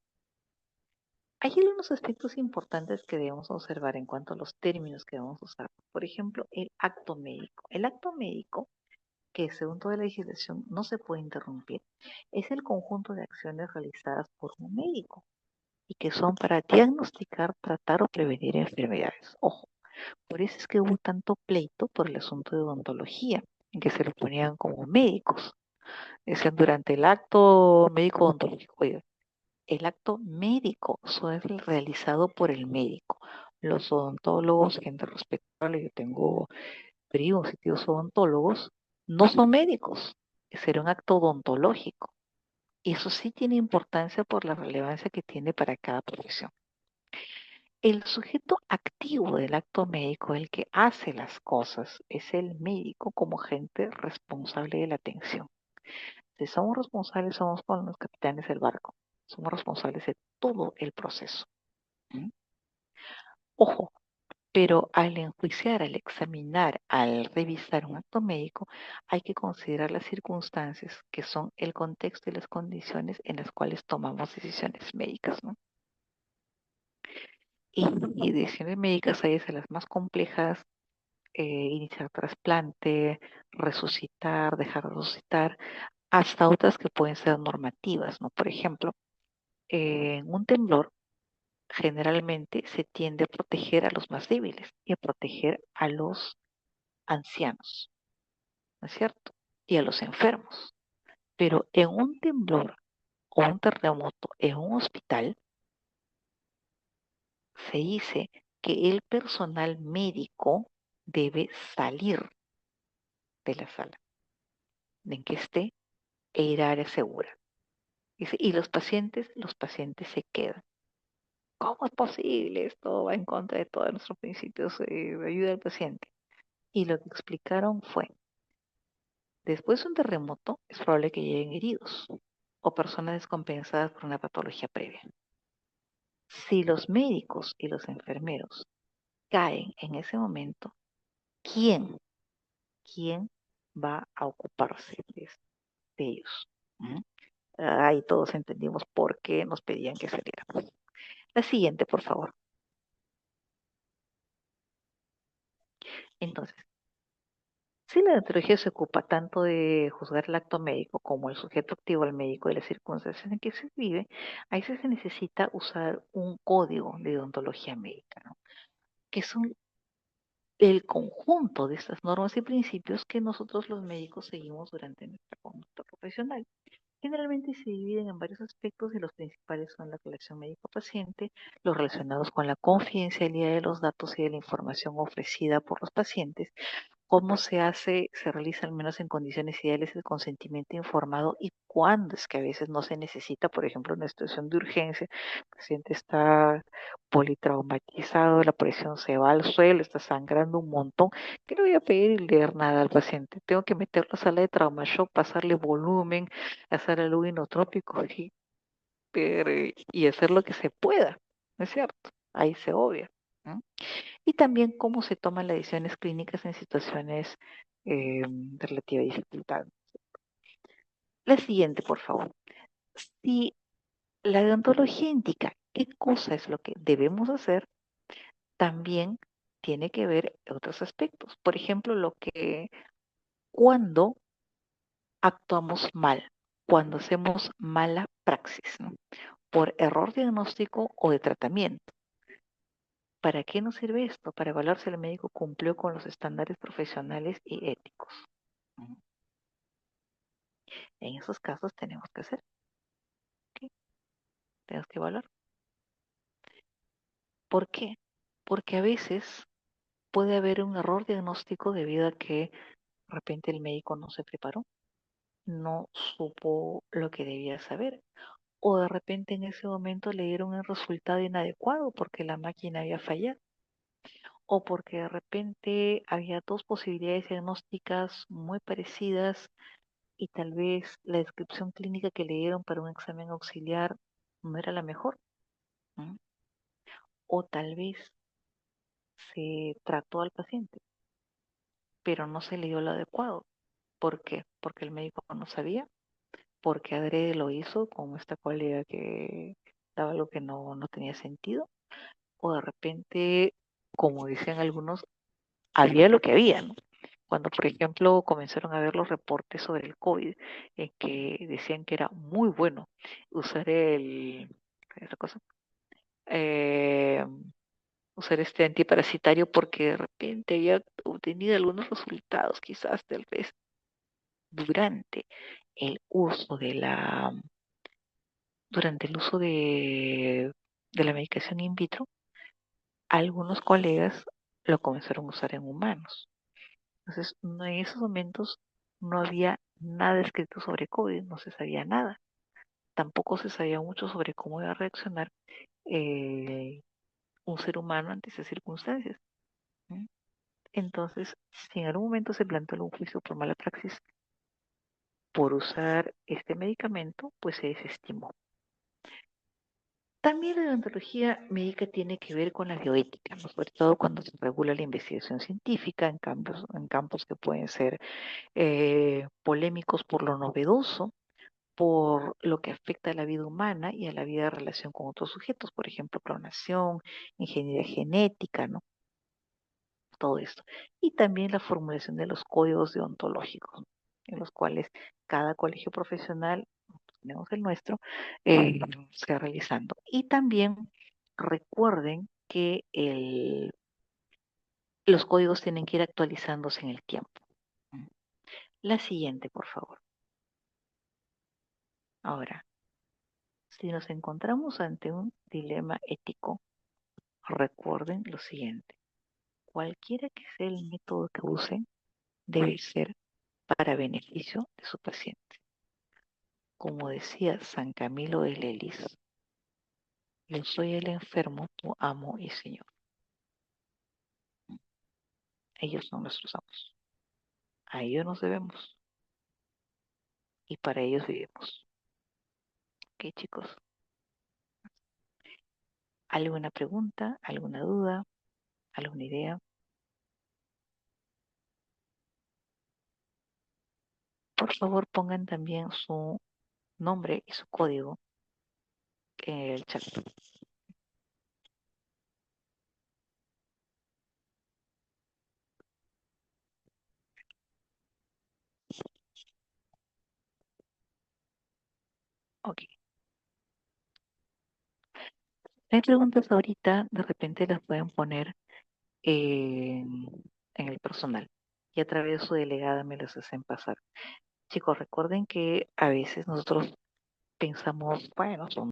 hay algunos aspectos importantes que debemos observar en cuanto a los términos que vamos a usar. Por ejemplo, el acto médico. El acto médico, que según toda la legislación no se puede interrumpir, es el conjunto de acciones realizadas por un médico y que son para diagnosticar, tratar o prevenir enfermedades. Ojo, por eso es que hubo tanto pleito por el asunto de odontología, en que se lo ponían como médicos. Decían durante el acto médico odontológico, oiga, el acto médico solo es realizado por el médico. Los odontólogos, gente respetable, yo tengo primos y tíos odontólogos, no son médicos, será un acto odontológico. Y eso sí tiene importancia por la relevancia que tiene para cada profesión. El sujeto activo del acto médico, el que hace las cosas, es el médico como agente responsable de la atención. Si somos responsables, somos con los capitanes del barco. Somos responsables de todo el proceso. ¿Mm? Ojo, pero al enjuiciar, al examinar, al revisar un acto médico, hay que considerar las circunstancias que son el contexto y las condiciones en las cuales tomamos decisiones médicas, ¿no? Y decisiones médicas hay desde las más complejas, iniciar trasplante, resucitar, dejar de resucitar, hasta otras que pueden ser normativas, ¿no? Por ejemplo, en un temblor generalmente se tiende a proteger a los más débiles y a proteger a los ancianos, ¿no es cierto? Y a los enfermos. Pero en un temblor o un terremoto en un hospital, se dice que el personal médico debe salir de la sala en que esté e ir a área segura. Dice, y los pacientes se quedan. ¿Cómo es posible? Esto va en contra de todos nuestros principios de ayuda al paciente. Y lo que explicaron fue, después de un terremoto es probable que lleguen heridos o personas descompensadas por una patología previa. Si los médicos y los enfermeros caen en ese momento, ¿quién, quién va a ocuparse de ellos? ¿Mm? Ahí todos entendimos por qué nos pedían que saliéramos. La siguiente, por favor. Entonces, si la deontología se ocupa tanto de juzgar el acto médico como el sujeto activo al médico y las circunstancias en que se vive, ahí se necesita usar un código de deontología médica, ¿no? Que son el conjunto de estas normas y principios que nosotros los médicos seguimos durante nuestra conducta profesional. Generalmente se dividen en varios aspectos y los principales son la relación médico-paciente, los relacionados con la confidencialidad de los datos y de la información ofrecida por los pacientes, cómo se hace, se realiza al menos en condiciones ideales el consentimiento informado y cuándo es que a veces no se necesita, por ejemplo, en una situación de urgencia, el paciente está politraumatizado, la presión se va al suelo, está sangrando un montón, ¿qué le voy a pedir y leer nada al paciente? Tengo que meterlo a sala de trauma shock, pasarle volumen, hacer el inotrópico y hacer lo que se pueda, ¿no es cierto? Ahí se obvia. ¿No? Y también cómo se toman las decisiones clínicas en situaciones de relativa dificultad. La siguiente, por favor. Si la deontología indica qué cosa es lo que debemos hacer, también tiene que ver otros aspectos. Por ejemplo, cuando actuamos mal, cuando hacemos mala praxis, ¿no? Por error diagnóstico o de tratamiento. ¿Para qué nos sirve esto? Para evaluar si el médico cumplió con los estándares profesionales y éticos. Ujú. En esos casos tenemos que hacer, ¿qué? Tenemos que evaluar. ¿Por qué? Porque a veces puede haber un error diagnóstico debido a que de repente el médico no se preparó, no supo lo que debía saber, o de repente en ese momento le dieron el resultado inadecuado porque la máquina había fallado, o porque de repente había dos posibilidades diagnósticas muy parecidas y tal vez la descripción clínica que le dieron para un examen auxiliar no era la mejor. ¿Mm? O tal vez se trató al paciente, pero no se le dio lo adecuado. ¿Por qué? Porque el médico no sabía, porque adrede lo hizo con esta colega que daba algo que no tenía sentido, o de repente, como dicen algunos, había lo que había, ¿no? Cuando, por ejemplo, comenzaron a ver los reportes sobre el COVID, en que decían que era muy bueno usar ¿qué es la cosa? Eh, Usar este antiparasitario porque de repente había obtenido algunos resultados, quizás tal vez durante el uso durante el uso de la medicación in vitro, algunos colegas lo comenzaron a usar en humanos. Entonces, en esos momentos no había nada escrito sobre COVID, no se sabía nada. Tampoco se sabía mucho sobre cómo iba a reaccionar eh, un ser humano ante esas circunstancias. ¿Mm? Entonces, si en algún momento se planteó algún juicio por mala praxis por usar este medicamento, pues se desestimó. También la deontología médica tiene que ver con la bioética, ¿no? Sobre todo cuando se regula la investigación científica en campos que pueden ser polémicos por lo novedoso, por lo que afecta a la vida humana y a la vida de relación con otros sujetos, por ejemplo, clonación, ingeniería genética, ¿no? Todo esto. Y también la formulación de los códigos deontológicos, en los cuales cada colegio profesional, tenemos el nuestro, se va realizando. Y también recuerden que los códigos tienen que ir actualizándose en el tiempo. La siguiente, por favor. Ahora, si nos encontramos ante un dilema ético, recuerden lo siguiente. Cualquiera que sea el método que usen, debe ser para beneficio de su paciente. Como decía San Camilo de Lelis, yo soy el enfermo, tu amo y señor. Ellos son nuestros amos. A ellos nos debemos y para ellos vivimos. ¿Ok, chicos? ¿Alguna pregunta? ¿Alguna duda? ¿Alguna idea? Por favor, pongan también su nombre y su código en el chat. Ok. Si hay preguntas ahorita, de repente las pueden poner en, en el personal y a través de su delegada me las hacen pasar. Chicos, recuerden que a veces nosotros pensamos, bueno, son